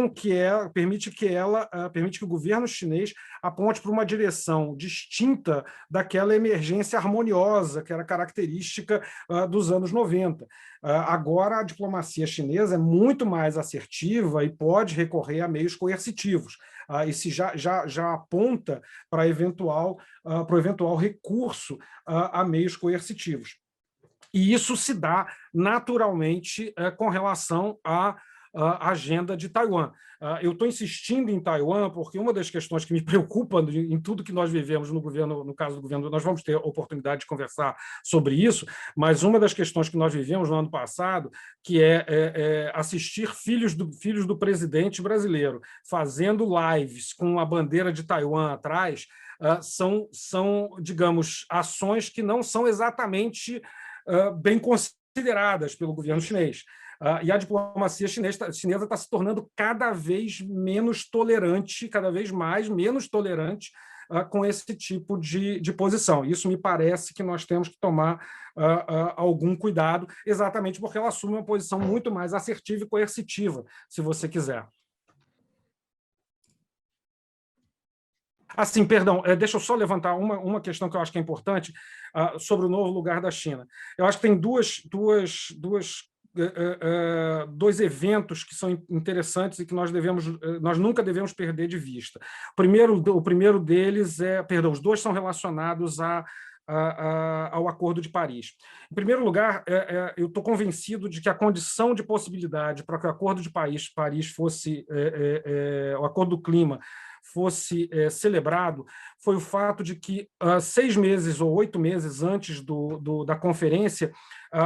o governo chinês aponte para uma direção distinta daquela emergência harmoniosa que era característica dos anos 90. Agora, a diplomacia chinesa é muito mais assertiva e pode recorrer a meios coercitivos. Isso já aponta para o eventual recurso a meios coercitivos. E isso se dá naturalmente com relação à agenda de Taiwan. Eu estou insistindo em Taiwan porque uma das questões que me preocupa em tudo que nós vivemos no governo, no caso do governo, nós vamos ter oportunidade de conversar sobre isso, mas uma das questões que nós vivemos no ano passado, que é assistir filhos do presidente brasileiro fazendo lives com a bandeira de Taiwan atrás, são, digamos, ações que não são exatamente bem consideradas pelo governo chinês. E a diplomacia chinesa está se tornando cada vez menos tolerante, menos tolerante com esse tipo de posição. Isso me parece que nós temos que tomar algum cuidado, exatamente porque ela assume uma posição muito mais assertiva e coercitiva, se você quiser. Assim, perdão, deixa eu só levantar uma questão que eu acho que é importante sobre o novo lugar da China. Eu acho que tem dois eventos que são interessantes e que nós nunca devemos perder de vista. O primeiro deles os dois são relacionados ao Acordo de Paris. Em primeiro lugar, eu estou convencido de que a condição de possibilidade para que o Acordo de Paris fosse o Acordo do Clima fosse celebrado foi o fato de que 6 meses ou 8 meses antes da conferência,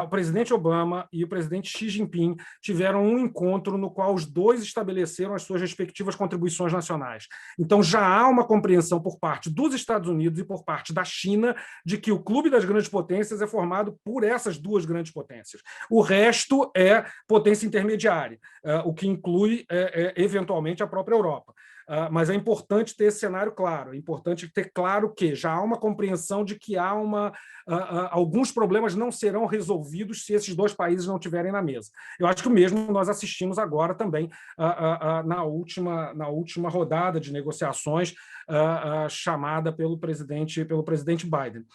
o presidente Obama e o presidente Xi Jinping tiveram um encontro no qual os dois estabeleceram as suas respectivas contribuições nacionais. Então, já há uma compreensão por parte dos Estados Unidos e por parte da China de que o clube das grandes potências é formado por essas duas grandes potências. O resto é potência intermediária, o que inclui, eventualmente, a própria Europa. Mas é importante ter esse cenário claro, é importante ter claro que já há uma compreensão de que alguns problemas não serão resolvidos se esses dois países não estiverem na mesa. Eu acho que o mesmo nós assistimos agora também na última rodada de negociações chamada pelo presidente Biden.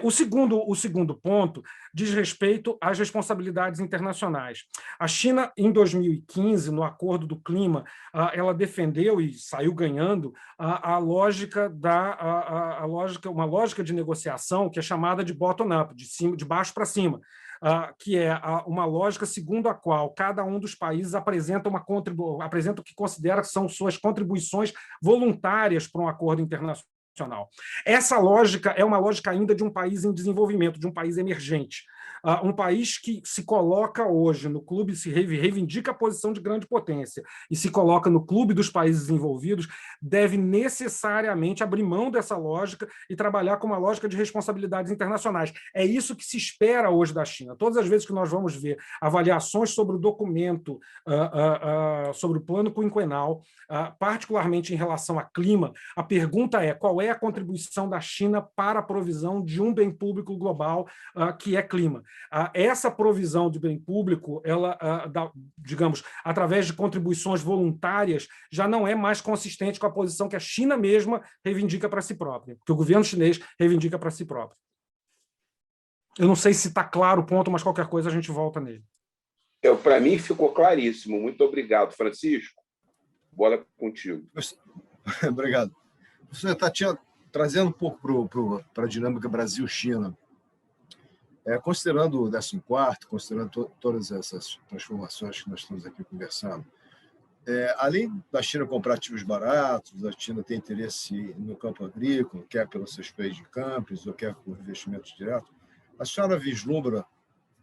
O segundo ponto diz respeito às responsabilidades internacionais. A China, em 2015, no Acordo do Clima, ela defendeu e saiu ganhando uma lógica de negociação que é chamada de bottom-up, de baixo para cima. que é uma lógica segundo a qual cada um dos países apresenta o que considera que são suas contribuições voluntárias para um acordo internacional. Essa lógica é uma lógica ainda de um país em desenvolvimento, de um país emergente. Um país que se coloca hoje no clube, se reivindica a posição de grande potência e se coloca no clube dos países desenvolvidos, deve necessariamente abrir mão dessa lógica e trabalhar com uma lógica de responsabilidades internacionais. É isso que se espera hoje da China. Todas as vezes que nós vamos ver avaliações sobre o documento, sobre o plano quinquenal, particularmente em relação a clima, a pergunta é: qual é a contribuição da China para a provisão de um bem público global que é clima? Essa provisão de bem público, ela, digamos, através de contribuições voluntárias, já não é mais consistente com a posição que a China mesma reivindica para si própria, que o governo chinês reivindica para si próprio. Eu não sei se está claro o ponto, mas qualquer coisa a gente volta nele. Para mim ficou claríssimo. Muito obrigado, Francisco. Bola contigo. Obrigado. Você está trazendo um pouco para a dinâmica Brasil-China. Considerando o 14º, considerando todas essas transformações que nós estamos aqui conversando, além da China comprar ativos baratos, a China tem interesse no campo agrícola, quer pelos seus pés de campos, ou quer por investimentos diretos, a senhora vislumbra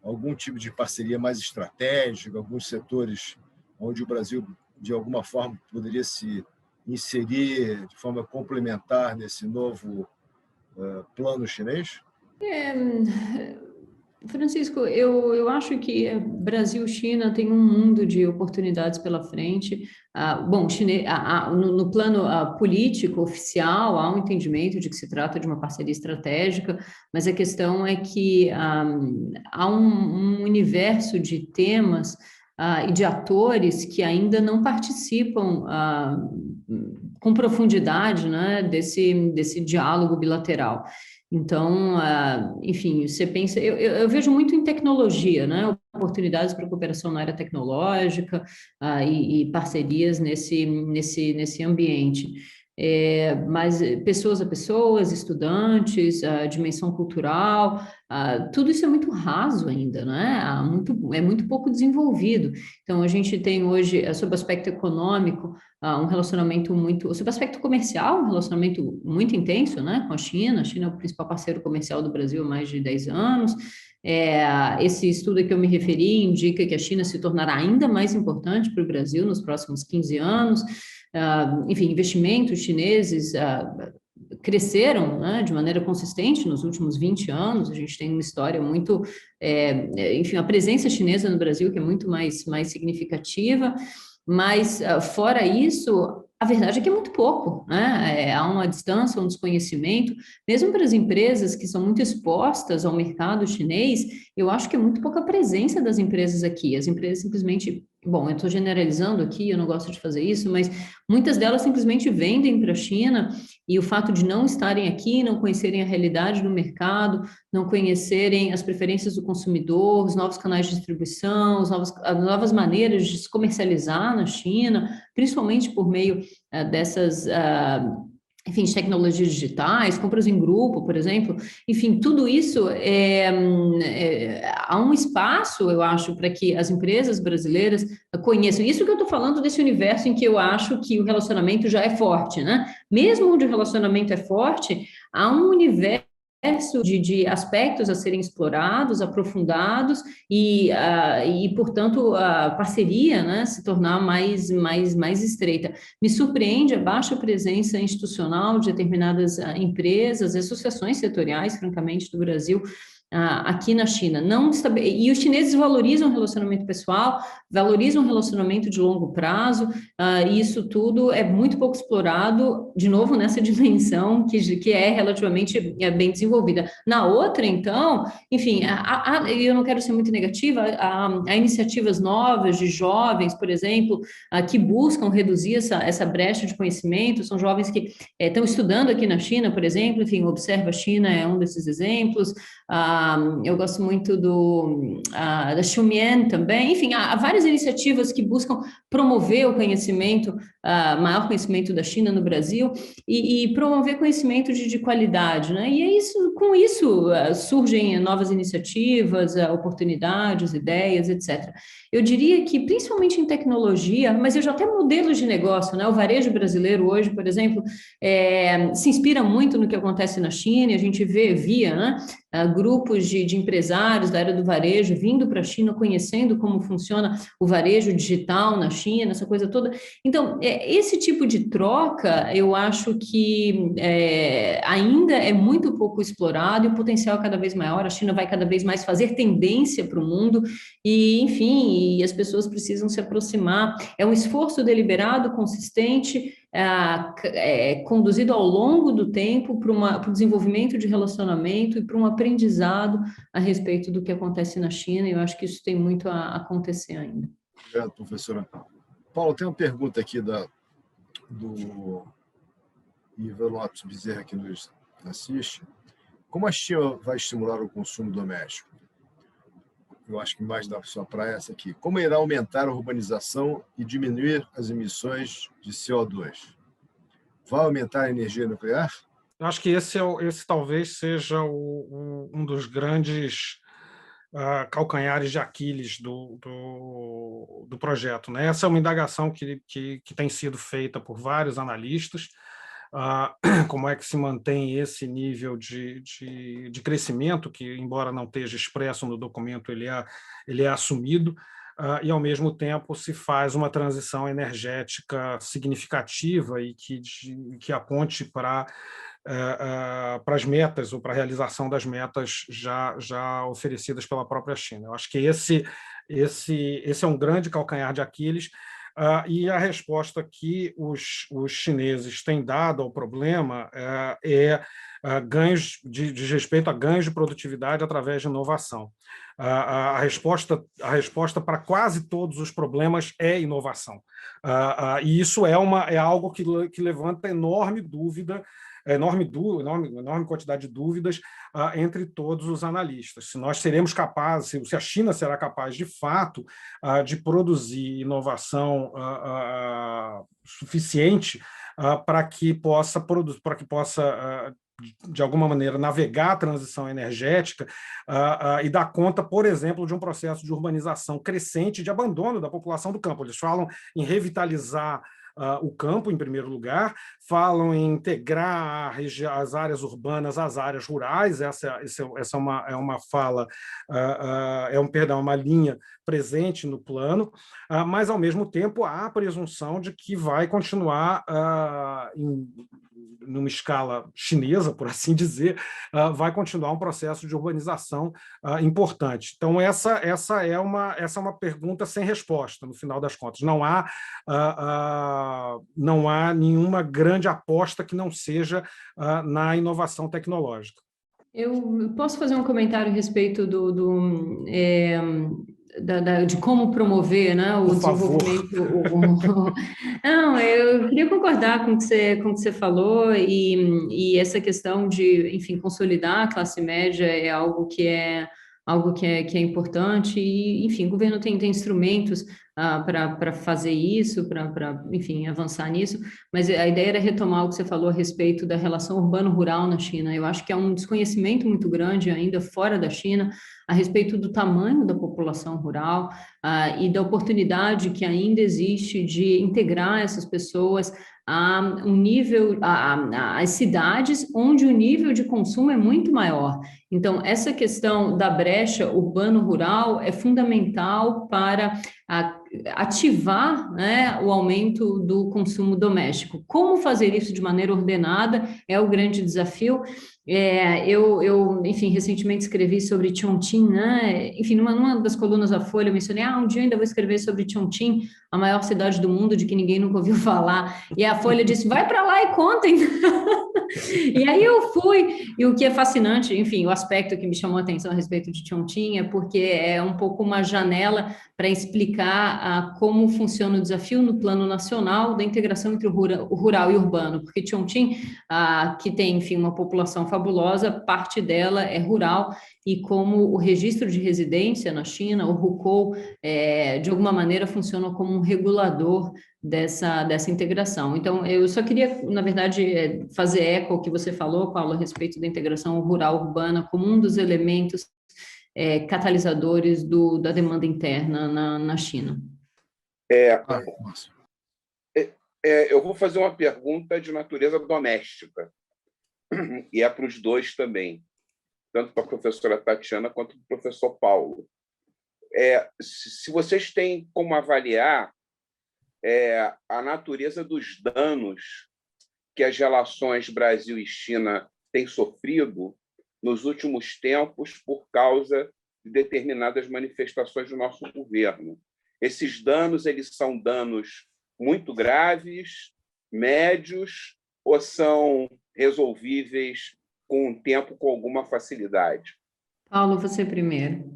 algum tipo de parceria mais estratégica, alguns setores onde o Brasil, de alguma forma, poderia se inserir de forma complementar nesse novo plano chinês? Francisco, eu acho que Brasil e China têm um mundo de oportunidades pela frente. Bom, no plano político oficial, há um entendimento de que se trata de uma parceria estratégica, mas a questão é que há um universo de temas e de atores que ainda não participam com profundidade, né, desse diálogo bilateral. Então, enfim, você pensa... Eu vejo muito em tecnologia, né? Oportunidades para cooperação na área tecnológica e parcerias nesse ambiente. Mas pessoas a pessoas, estudantes, a dimensão cultural, tudo isso é muito raso ainda, né? É muito pouco desenvolvido. Então, a gente tem hoje, sob o aspecto econômico, um relacionamento muito... Sob o aspecto comercial, um relacionamento muito intenso, né, com a China. A China é o principal parceiro comercial do Brasil há mais de 10 anos. Esse estudo a que eu me referi indica que a China se tornará ainda mais importante para o Brasil nos próximos 15 anos. Enfim, investimentos chineses cresceram, né, de maneira consistente nos últimos 20 anos. A gente tem uma história muito... enfim, a presença chinesa no Brasil que é muito mais significativa, mas, fora isso, a verdade é que é muito pouco, né? Há uma distância, um desconhecimento, mesmo para as empresas que são muito expostas ao mercado chinês. Eu acho que é muito pouca presença das empresas aqui. As empresas simplesmente... Bom, eu estou generalizando aqui, eu não gosto de fazer isso, mas muitas delas simplesmente vendem para a China, e o fato de não estarem aqui, não conhecerem a realidade do mercado, não conhecerem as preferências do consumidor, os novos canais de distribuição, as novas maneiras de se comercializar na China, principalmente por meio dessas... enfim, de tecnologias digitais, compras em grupo, por exemplo, enfim, tudo isso há um espaço, eu acho, para que as empresas brasileiras conheçam. Isso que eu estou falando desse universo em que eu acho que o relacionamento já é forte, né? Mesmo onde o relacionamento é forte, há um universo de aspectos a serem explorados, aprofundados e portanto, a parceria, né, se tornar mais estreita. Me surpreende a baixa presença institucional de determinadas empresas, associações setoriais, francamente, do Brasil, aqui na China. E os chineses valorizam o relacionamento pessoal, valorizam o relacionamento de longo prazo, e isso tudo é muito pouco explorado, de novo, nessa dimensão que é relativamente bem desenvolvida. Na outra, então, enfim, eu não quero ser muito negativa, há iniciativas novas de jovens, por exemplo, que buscam reduzir essa brecha de conhecimento. São jovens que estão estudando aqui na China, por exemplo, enfim, Observa China é um desses exemplos. eu gosto muito da Xiaomi também, enfim, há várias iniciativas que buscam promover o conhecimento, maior conhecimento da China no Brasil e promover conhecimento de qualidade, né? E é isso, com isso surgem novas iniciativas, oportunidades, ideias, etc. Eu diria que, principalmente em tecnologia, mas eu já até modelos de negócio, né? O varejo brasileiro hoje, por exemplo, se inspira muito no que acontece na China, e a gente via, né, grupos de empresários da área do varejo vindo para a China, conhecendo como funciona o varejo digital na China, essa coisa toda. Então, esse tipo de troca, eu acho que ainda é muito pouco explorado e o potencial é cada vez maior. A China vai cada vez mais fazer tendência para o mundo e, enfim, as pessoas precisam se aproximar. É um esforço deliberado, consistente, conduzido ao longo do tempo para o desenvolvimento de relacionamento e para um aprendizado a respeito do que acontece na China, e eu acho que isso tem muito a acontecer ainda. Obrigado, professora. Paulo, tem uma pergunta aqui do Ivan Lopes Bezerra, que nos assiste. Como a China vai estimular o consumo doméstico? Eu acho que mais dá só para essa aqui. Como irá aumentar a urbanização e diminuir as emissões de CO2? Vai aumentar a energia nuclear? Eu acho que esse talvez seja um dos grandes calcanhares de Aquiles do projeto, né? Essa é uma indagação que tem sido feita por vários analistas. Como é que se mantém esse nível de crescimento, que, embora não esteja expresso no documento, ele é assumido, e, ao mesmo tempo, se faz uma transição energética significativa e que aponte para as metas ou para a realização das metas já oferecidas pela própria China. Eu acho que esse é um grande calcanhar de Aquiles, e a resposta que os chineses têm dado ao problema ganhos diz respeito a ganhos de produtividade através de inovação. A resposta para quase todos os problemas é inovação. E isso é algo que levanta enorme quantidade de dúvidas entre todos os analistas. Se nós seremos capazes, se a China será capaz, de fato, de produzir inovação suficiente para que possa de alguma maneira, navegar a transição energética e dar conta, por exemplo, de um processo de urbanização crescente, de abandono da população do campo. Eles falam em revitalizar o campo, em primeiro lugar, falam em integrar as áreas urbanas às áreas rurais. Essa é uma fala, uma linha presente no plano, mas, ao mesmo tempo, há a presunção de que vai continuar numa escala chinesa, por assim dizer, vai continuar um processo de urbanização importante. Então, essa é uma pergunta sem resposta, no final das contas. Não há nenhuma grande aposta que não seja na inovação tecnológica. Eu posso fazer um comentário a respeito de como promover, né, o desenvolvimento. Não, eu queria concordar com o que você falou, e essa questão de, enfim, consolidar a classe média é algo que é importante, e, enfim, o governo tem instrumentos para fazer isso, para, enfim, avançar nisso, mas a ideia era retomar o que você falou a respeito da relação urbano-rural na China. Eu acho que há um desconhecimento muito grande ainda fora da China a respeito do tamanho da população rural e da oportunidade que ainda existe de integrar essas pessoas a um nível, as cidades onde o nível de consumo é muito maior. Então, essa questão da brecha urbano-rural é fundamental para ativar, né, o aumento do consumo doméstico. Como fazer isso de maneira ordenada é o grande desafio. Eu, enfim, recentemente escrevi sobre Chongqing, né? Enfim, numa das colunas da Folha, eu mencionei, um dia ainda vou escrever sobre Chongqing, a maior cidade do mundo, de que ninguém nunca ouviu falar. E a Folha disse, vai para lá e contem. E aí eu fui, e o que é fascinante, enfim, o aspecto que me chamou a atenção a respeito de Chongqing é porque é um pouco uma janela para explicar como funciona o desafio no plano nacional da integração entre o rural e o urbano, porque Chongqing, que tem, enfim, uma população fabulosa, parte dela é rural, e como o registro de residência na China, o RUCOU, de alguma maneira funciona como um regulador dessa integração. Então, eu só queria, na verdade, fazer eco ao que você falou, Paulo, a respeito da integração rural-urbana como um dos elementos catalisadores da demanda interna na China. Eu vou fazer uma pergunta de natureza doméstica, e é para os dois também, tanto para a professora Tatiana quanto para o professor Paulo. Se vocês têm como avaliar a natureza dos danos que as relações Brasil e China têm sofrido nos últimos tempos por causa de determinadas manifestações do nosso governo. Esses danos, eles são danos muito graves, médios, ou são resolvíveis com o tempo, com alguma facilidade? Paulo, você primeiro.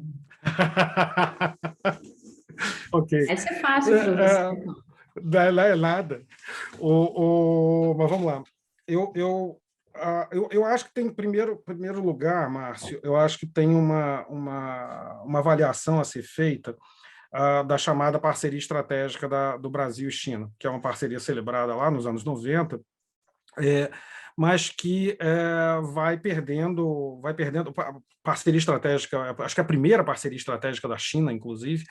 Ok. Essa é fácil para você. Não é nada. Mas vamos lá. Eu acho que tem, em primeiro lugar, Márcio, eu acho que tem uma avaliação a ser feita da chamada parceria estratégica do Brasil e China, que é uma parceria celebrada lá nos anos 90, mas que vai perdendo parceria estratégica. Acho que é a primeira parceria estratégica da China, inclusive.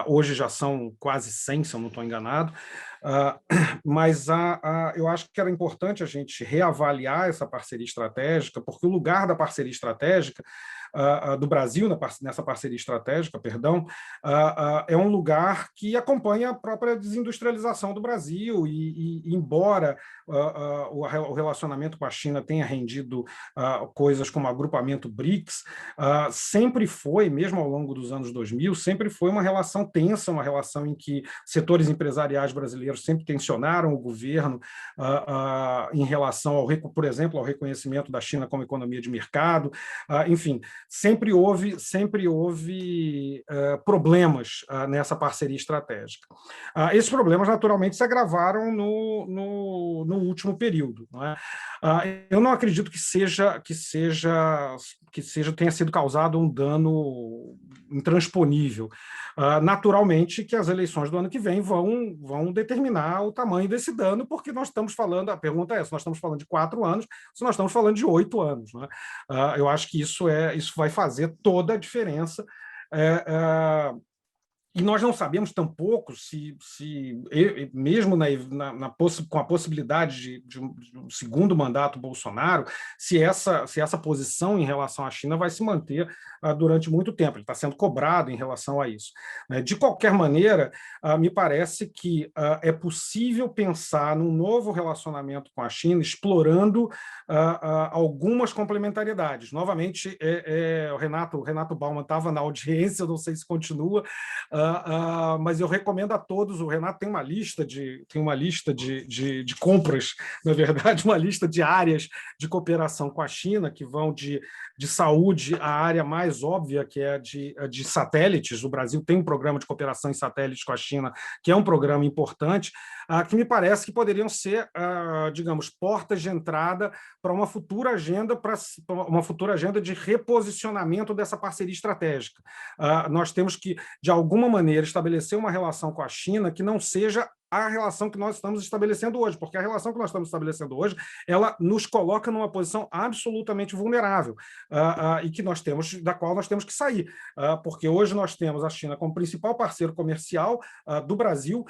Hoje já são quase 100, se eu não estou enganado. Mas eu acho que era importante a gente reavaliar essa parceria estratégica, porque o lugar da parceria estratégica do Brasil nessa parceria estratégica, é um lugar que acompanha a própria desindustrialização do Brasil, e embora o relacionamento com a China tenha rendido coisas como o agrupamento BRICS, sempre foi, mesmo ao longo dos anos 2000, sempre foi uma relação tensa, uma relação em que setores empresariais brasileiros sempre tensionaram o governo em relação, por exemplo, ao reconhecimento da China como economia de mercado. Enfim, sempre houve problemas nessa parceria estratégica. Esses problemas, naturalmente, se agravaram no último período, não é? Eu não acredito que tenha sido causado um dano intransponível. Naturalmente que as eleições do ano que vem vão determinar o tamanho desse dano, porque nós estamos falando, a pergunta é se nós estamos falando de 4 anos, se nós estamos falando de 8 anos. Né? Eu acho que isso vai fazer toda a diferença. E nós não sabemos tampouco se mesmo com a possibilidade de um segundo mandato Bolsonaro, se essa posição em relação à China vai se manter durante muito tempo. Ele está sendo cobrado em relação a isso. De qualquer maneira, me parece que é possível pensar num novo relacionamento com a China, explorando algumas complementariedades. Novamente, o Renato Bauman estava na audiência, eu não sei se continua, mas eu recomendo a todos. O Renato tem uma lista de compras, na verdade, uma lista de áreas de cooperação com a China, que vão de saúde à área mais óbvia, que é de satélites. O Brasil tem um programa de cooperação em satélites com a China, que é um programa importante, que me parece que poderiam ser, digamos, portas de entrada para uma futura agenda de reposicionamento dessa parceria estratégica. Nós temos que, de alguma maneira, estabelecer uma relação com a China que não seja a relação que nós estamos estabelecendo hoje, porque a relação que nós estamos estabelecendo hoje, ela nos coloca numa posição absolutamente vulnerável, e da qual nós temos que sair, porque hoje nós temos a China como principal parceiro comercial do Brasil,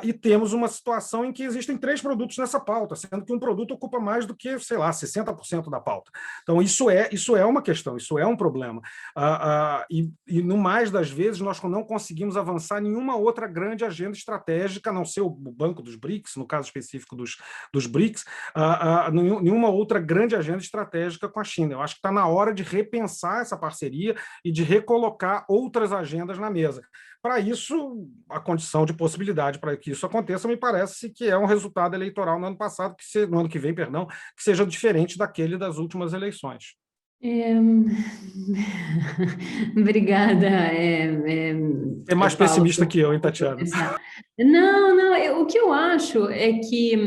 e temos uma situação em que existem 3 produtos nessa pauta, sendo que um produto ocupa mais do que, sei lá, 60% da pauta. Então, isso é uma questão, isso é um problema. E no mais das vezes, nós não conseguimos avançar nenhuma outra grande agenda estratégica, a não ser o Banco dos BRICS, no caso específico dos BRICS, nenhuma outra grande agenda estratégica com a China. Eu acho que está na hora de repensar essa parceria e de recolocar outras agendas na mesa. Para isso, a condição de possibilidade para que isso aconteça me parece que é um resultado eleitoral no ano que vem, que seja diferente daquele das últimas eleições. Obrigada, É mais Paulo, pessimista que eu, hein, Tatiana? Não, não, o que eu acho é que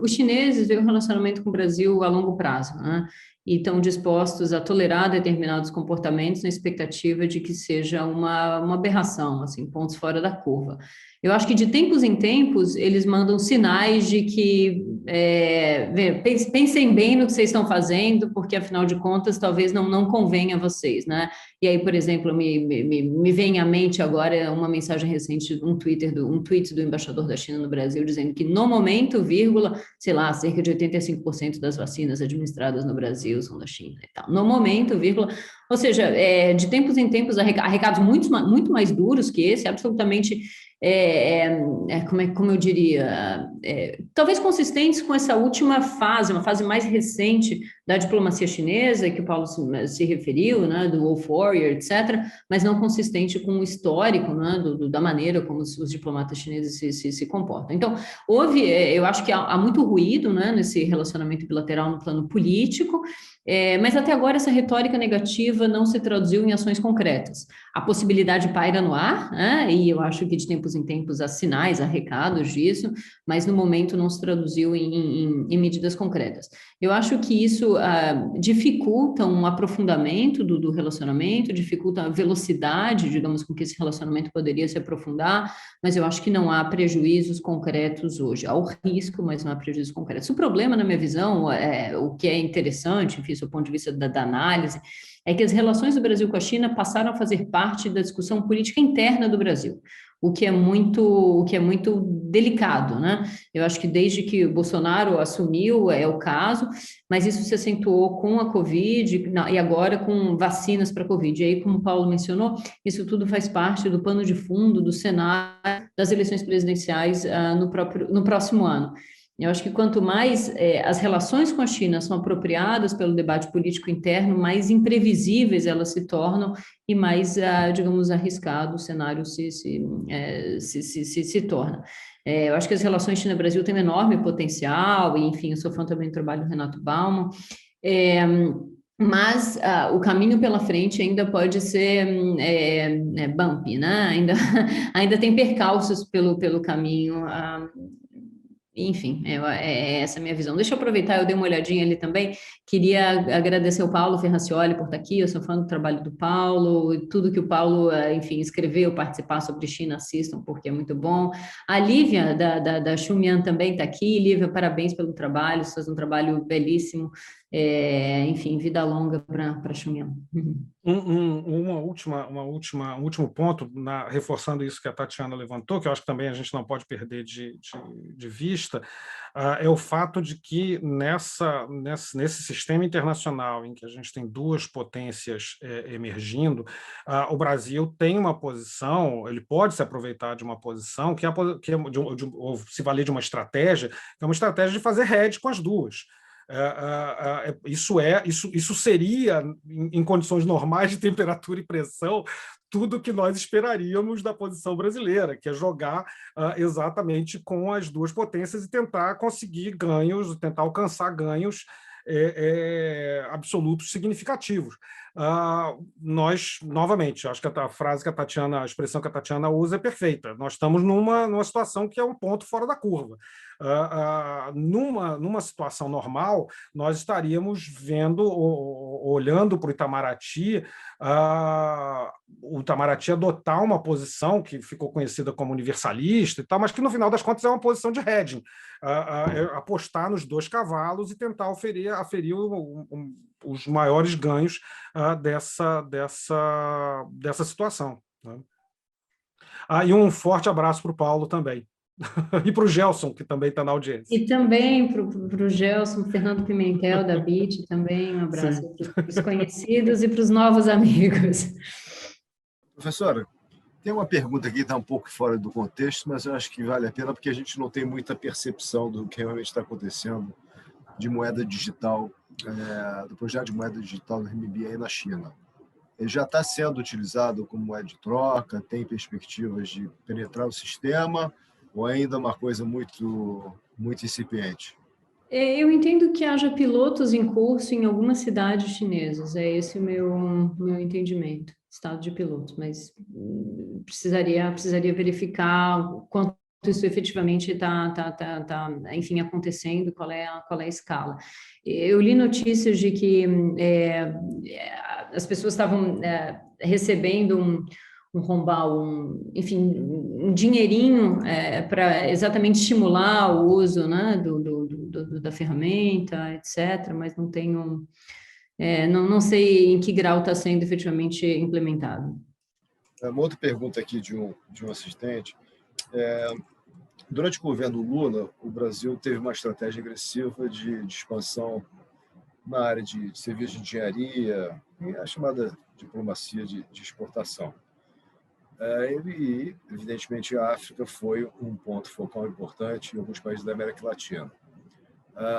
os chineses têm um relacionamento com o Brasil a longo prazo, né? E estão dispostos a tolerar determinados comportamentos na expectativa de que seja uma aberração, assim, pontos fora da curva. Eu acho que de tempos em tempos eles mandam sinais de que pensem bem no que vocês estão fazendo, porque afinal de contas talvez não convenha a vocês, né? E aí, por exemplo, me vem à mente agora uma mensagem recente, um tweet do embaixador da China no Brasil, dizendo que no momento, vírgula, sei lá, cerca de 85% das vacinas administradas no Brasil são da China e tal. No momento, vírgula, ou seja, de tempos em tempos, há recados muito mais duros que esse, absolutamente como eu diria, talvez consistentes com essa última fase, uma fase mais recente da diplomacia chinesa, que o Paulo se referiu, né, do Wolf Warrior, etc., mas não consistente com o histórico, né, da maneira como os diplomatas chineses se comportam. Então, eu acho que há muito ruído, né, nesse relacionamento bilateral no plano político, mas até agora essa retórica negativa não se traduziu em ações concretas. A possibilidade paira no ar, né, e eu acho que de tempos em tempos há sinais, há recados disso, mas no momento não se traduziu em medidas concretas. Eu acho que isso dificulta um aprofundamento do relacionamento, dificulta a velocidade, digamos, com que esse relacionamento poderia se aprofundar, mas eu acho que não há prejuízos concretos hoje. Há o risco, mas não há prejuízos concretos. O problema, na minha visão, o que é interessante, enfim, do ponto de vista da análise, é que as relações do Brasil com a China passaram a fazer parte da discussão política interna do Brasil, o que é muito delicado, né? Eu acho que desde que o Bolsonaro assumiu é o caso, mas isso se acentuou com a Covid e agora com vacinas para a Covid. E aí, como o Paulo mencionou, isso tudo faz parte do pano de fundo do cenário das eleições presidenciais no próximo ano. Eu acho que quanto mais as relações com a China são apropriadas pelo debate político interno, mais imprevisíveis elas se tornam e mais, digamos, arriscado o cenário se torna. Eu acho que as relações China-Brasil têm um enorme potencial, e, enfim, eu sou fã também do trabalho do Renato Bauman, mas o caminho pela frente ainda pode ser bumpy, né? Ainda tem percalços pelo caminho. Enfim, essa a minha visão. Deixa eu aproveitar, eu dei uma olhadinha ali também. Queria agradecer ao Paulo Ferracioli por estar aqui. Eu sou fã do trabalho do Paulo, tudo que o Paulo, enfim, escreveu, participar sobre China, assistam, porque é muito bom. A Lívia, da Xumian, também está aqui. Lívia, parabéns pelo trabalho, você faz um trabalho belíssimo. Enfim, vida longa para Xumian. Um último ponto, reforçando isso que a Tatiana levantou, que eu acho que também a gente não pode perder de vista, é o fato de que nesse sistema internacional em que a gente tem duas potências emergindo, o Brasil tem uma posição, ele pode se aproveitar de uma posição ou se valer de uma estratégia, que é uma estratégia de fazer hedge com as duas. Isso seria, em condições normais de temperatura e pressão, tudo que nós esperaríamos da posição brasileira, que é jogar exatamente com as duas potências e tentar conseguir ganhos, tentar alcançar ganhos absolutos significativos. Nós, novamente, acho que a expressão que a Tatiana usa é perfeita. Nós estamos numa situação que é um ponto fora da curva. Numa situação normal, nós estaríamos olhando para o Itamaraty adotar uma posição que ficou conhecida como universalista e tal, mas que no final das contas é uma posição de hedging, apostar nos dois cavalos e tentar aferir os maiores ganhos dessa situação, né? E um forte abraço para o Paulo também. E para o Gelson, que também está na audiência. E também para o Gelson, Fernando Pimentel, da BIT, também um abraço para os conhecidos e para os novos amigos. Professora, tem uma pergunta aqui que está um pouco fora do contexto, mas eu acho que vale a pena porque a gente não tem muita percepção do que realmente está acontecendo de moeda digital, do projeto de moeda digital do RMB aí na China. Ele já está sendo utilizado como moeda de troca, tem perspectivas de penetrar o sistema, ou ainda uma coisa muito, muito incipiente? Eu entendo que haja pilotos em curso em algumas cidades chinesas, é esse o meu entendimento, estado de pilotos, mas precisaria verificar o quanto isso efetivamente está, enfim, acontecendo, qual é a escala. Eu li notícias de que as pessoas estavam recebendo um rombal, enfim, um dinheirinho para exatamente estimular o uso, né, da ferramenta, etc., mas não tenho, não sei em que grau está sendo efetivamente implementado. Uma outra pergunta aqui de um assistente. Durante o governo Lula, o Brasil teve uma estratégia agressiva de expansão na área de serviços de engenharia, e a chamada diplomacia de exportação. E, evidentemente, a África foi um ponto focal importante em alguns países da América Latina.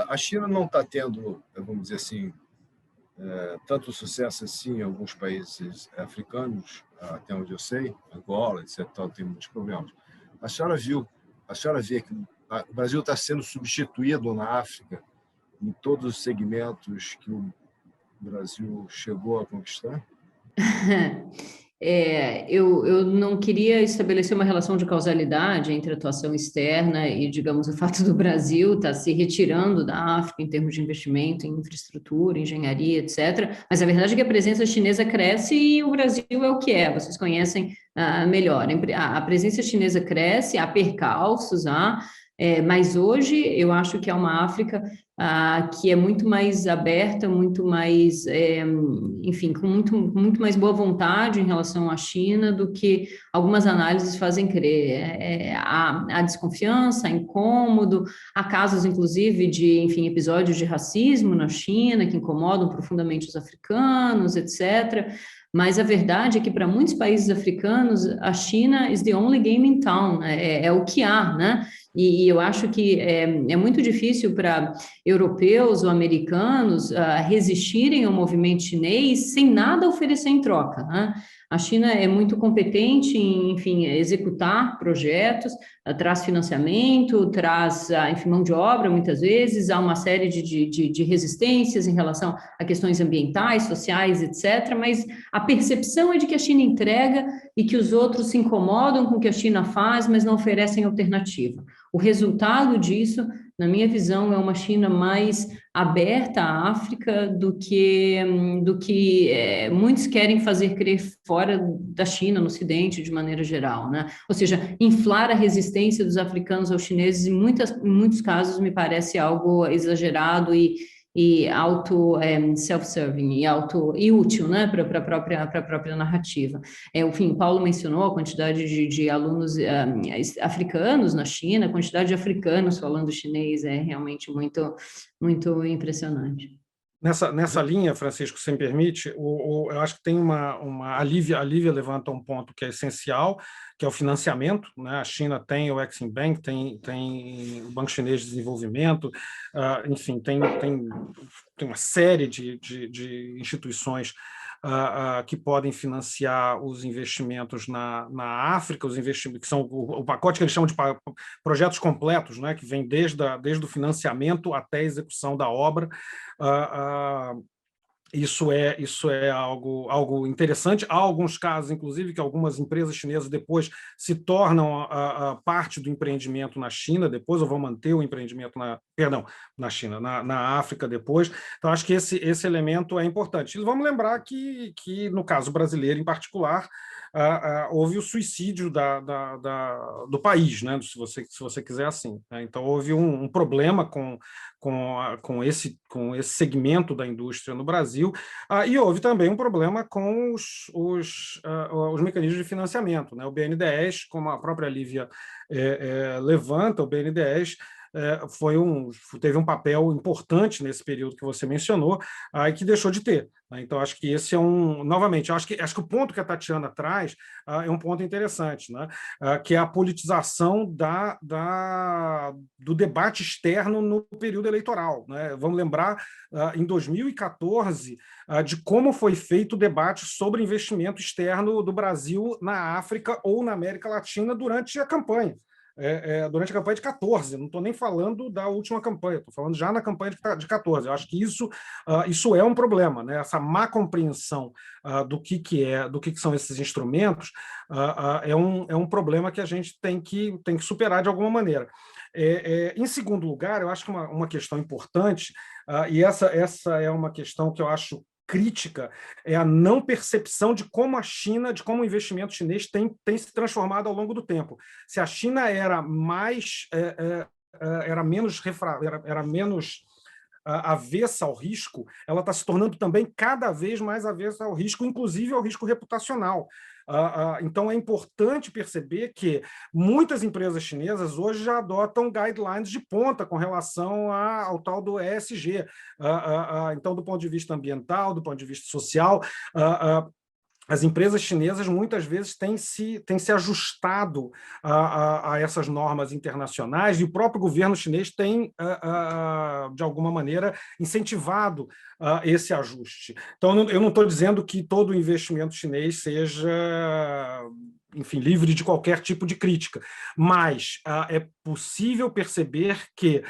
A China não está tendo, vamos dizer assim, tanto sucesso assim em alguns países africanos, até onde eu sei, Angola, etc., tem muitos problemas. A senhora vê que o Brasil está sendo substituído na África em todos os segmentos que o Brasil chegou a conquistar? Eu não queria estabelecer uma relação de causalidade entre a atuação externa e, digamos, o fato do Brasil estar se retirando da África em termos de investimento em infraestrutura, engenharia, etc. Mas a verdade é que a presença chinesa cresce e o Brasil é o que é. Vocês conhecem melhor. A presença chinesa cresce, há percalços, mas hoje eu acho que é uma África que é muito mais aberta, muito mais, enfim, com muito mais boa vontade em relação à China do que algumas análises fazem crer. Há desconfiança, há incômodo, há casos, inclusive, de, enfim, episódios de racismo na China que incomodam profundamente os africanos, etc., mas a verdade é que para muitos países africanos, a China is the only game in town, é o que há, né? E eu acho que é muito difícil para europeus ou americanos resistirem ao movimento chinês sem nada oferecer em troca, né? A China é muito competente em, enfim, executar projetos, traz financiamento, traz, enfim, mão de obra, muitas vezes, há uma série de resistências em relação a questões ambientais, sociais, etc., mas a percepção é de que a China entrega e que os outros se incomodam com o que a China faz, mas não oferecem alternativa. O resultado disso, na minha visão, é uma China mais aberta à África do que muitos querem fazer crer fora da China, no Ocidente, de maneira geral, né? Ou seja, inflar a resistência dos africanos aos chineses, em muitos casos, me parece algo exagerado e self-serving e útil, né, para a própria narrativa. Enfim, Paulo mencionou a quantidade de alunos africanos na China, a quantidade de africanos falando chinês é realmente muito, muito impressionante. Nessa linha, Francisco, se me permite, eu acho que tem a Lívia levanta um ponto que é essencial, que é o financiamento, né? A China tem o Exim Bank, tem o Banco Chinês de Desenvolvimento, enfim, tem uma série de instituições que podem financiar os investimentos na África, os investimentos que são o pacote que eles chamam de projetos completos, né, que vem desde o financiamento até a execução da obra. Isso é algo interessante. Há alguns casos, inclusive, que algumas empresas chinesas depois se tornam parte do empreendimento na China, depois, ou vão manter o empreendimento na China, na África depois. Então, acho que esse elemento é importante. E vamos lembrar que, no caso brasileiro em particular, houve o suicídio do país, né? Se você quiser assim, né? Então, houve um problema com esse segmento da indústria no Brasil, e houve também um problema com os mecanismos de financiamento, né? O BNDES, como a própria Lívia levanta, o BNDES teve um papel importante nesse período que você mencionou, e que deixou de ter, né? Então, acho que esse novamente, acho que o ponto que a Tatiana traz é um ponto interessante, né? Que é a politização do debate externo no período eleitoral, né? Vamos lembrar, em 2014, de como foi feito o debate sobre investimento externo do Brasil na África ou na América Latina durante a campanha. durante a campanha de 14, não estou nem falando da última campanha, estou falando já na campanha de 14. Eu acho que isso é um problema, né? Essa má compreensão do que são esses instrumentos é um problema que a gente tem que superar de alguma maneira. Em segundo lugar, eu acho que uma questão importante, e essa é uma questão que eu acho crítica, é a não percepção de como a China, de como o investimento chinês tem se transformado ao longo do tempo. Se a China era menos avessa ao risco, ela está se tornando também cada vez mais avessa ao risco, inclusive ao risco reputacional. Então, é importante perceber que muitas empresas chinesas hoje já adotam guidelines de ponta com relação ao tal do ESG. Então, do ponto de vista ambiental, do ponto de vista social, as empresas chinesas muitas vezes têm se ajustado a essas normas internacionais, e o próprio governo chinês tem, de alguma maneira, incentivado esse ajuste. Então, eu não estou dizendo que todo o investimento chinês seja, enfim, livre de qualquer tipo de crítica, mas é possível perceber que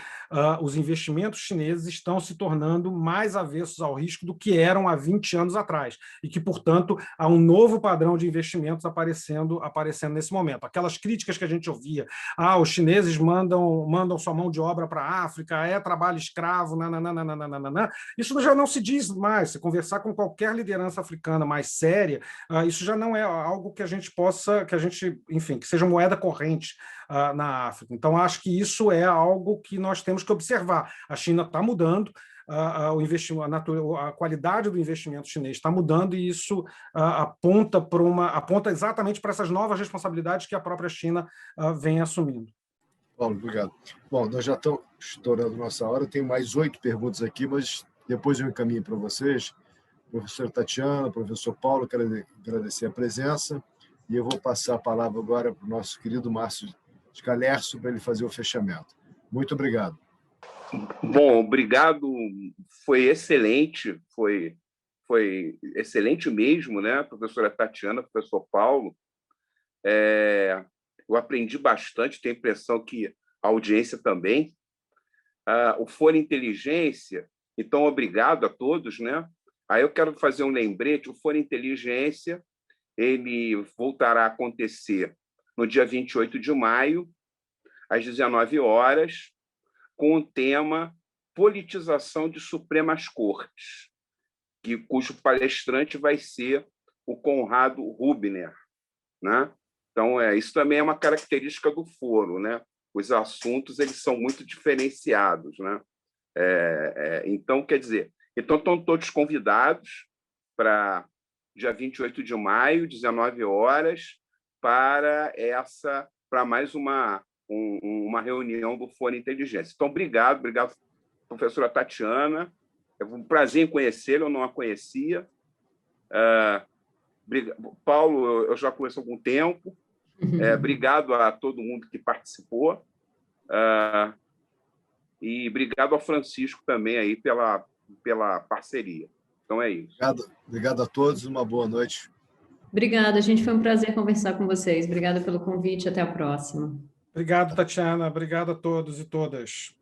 os investimentos chineses estão se tornando mais avessos ao risco do que eram há 20 anos atrás, e que, portanto, há um novo padrão de investimentos aparecendo nesse momento. Aquelas críticas que a gente ouvia, os chineses mandam sua mão de obra para a África, é trabalho escravo, isso já não se diz mais. Se conversar com qualquer liderança africana mais séria, isso já não é algo que a gente possa, enfim, que seja moeda corrente na África. Então, acho que isso é algo que nós temos que observar. A China está mudando, a qualidade do investimento chinês está mudando, e isso aponta exatamente para essas novas responsabilidades que a própria China vem assumindo. Paulo, obrigado. Bom, nós já estamos estourando nossa hora, tem mais 8 perguntas aqui, mas depois eu encaminho para vocês. Professora Tatiana, professor Paulo, quero agradecer a presença, e eu vou passar a palavra agora para o nosso querido Márcio Scalercio para ele fazer o fechamento. Muito obrigado. Bom, obrigado. Foi excelente, foi excelente mesmo, né, professora Tatiana, professor Paulo. Eu aprendi bastante, tenho a impressão que a audiência também. O Foro Inteligência, então, obrigado a todos, né? Aí eu quero fazer um lembrete: o Foro Inteligência, ele voltará a acontecer no dia 28 de maio, às 19 horas, com o tema Politização de Supremas Cortes, cujo palestrante vai ser o Conrado Rubner, né? Então, isso também é uma característica do foro, né? Os assuntos eles são muito diferenciados, né? Então, quer dizer, estão todos convidados para dia 28 de maio, 19 horas, para mais uma reunião do Foro Inteligência. Então, obrigado, professora Tatiana. É um prazer em conhecê-la, eu não a conhecia. Paulo, eu já conheço há algum tempo. Obrigado a todo mundo que participou. E obrigado ao Francisco também aí pela parceria. Então, é isso. Obrigado a todos, uma boa noite. Obrigada, gente. Foi um prazer conversar com vocês. Obrigada pelo convite. Até a próxima. Obrigado, Tatiana. Obrigado a todos e todas.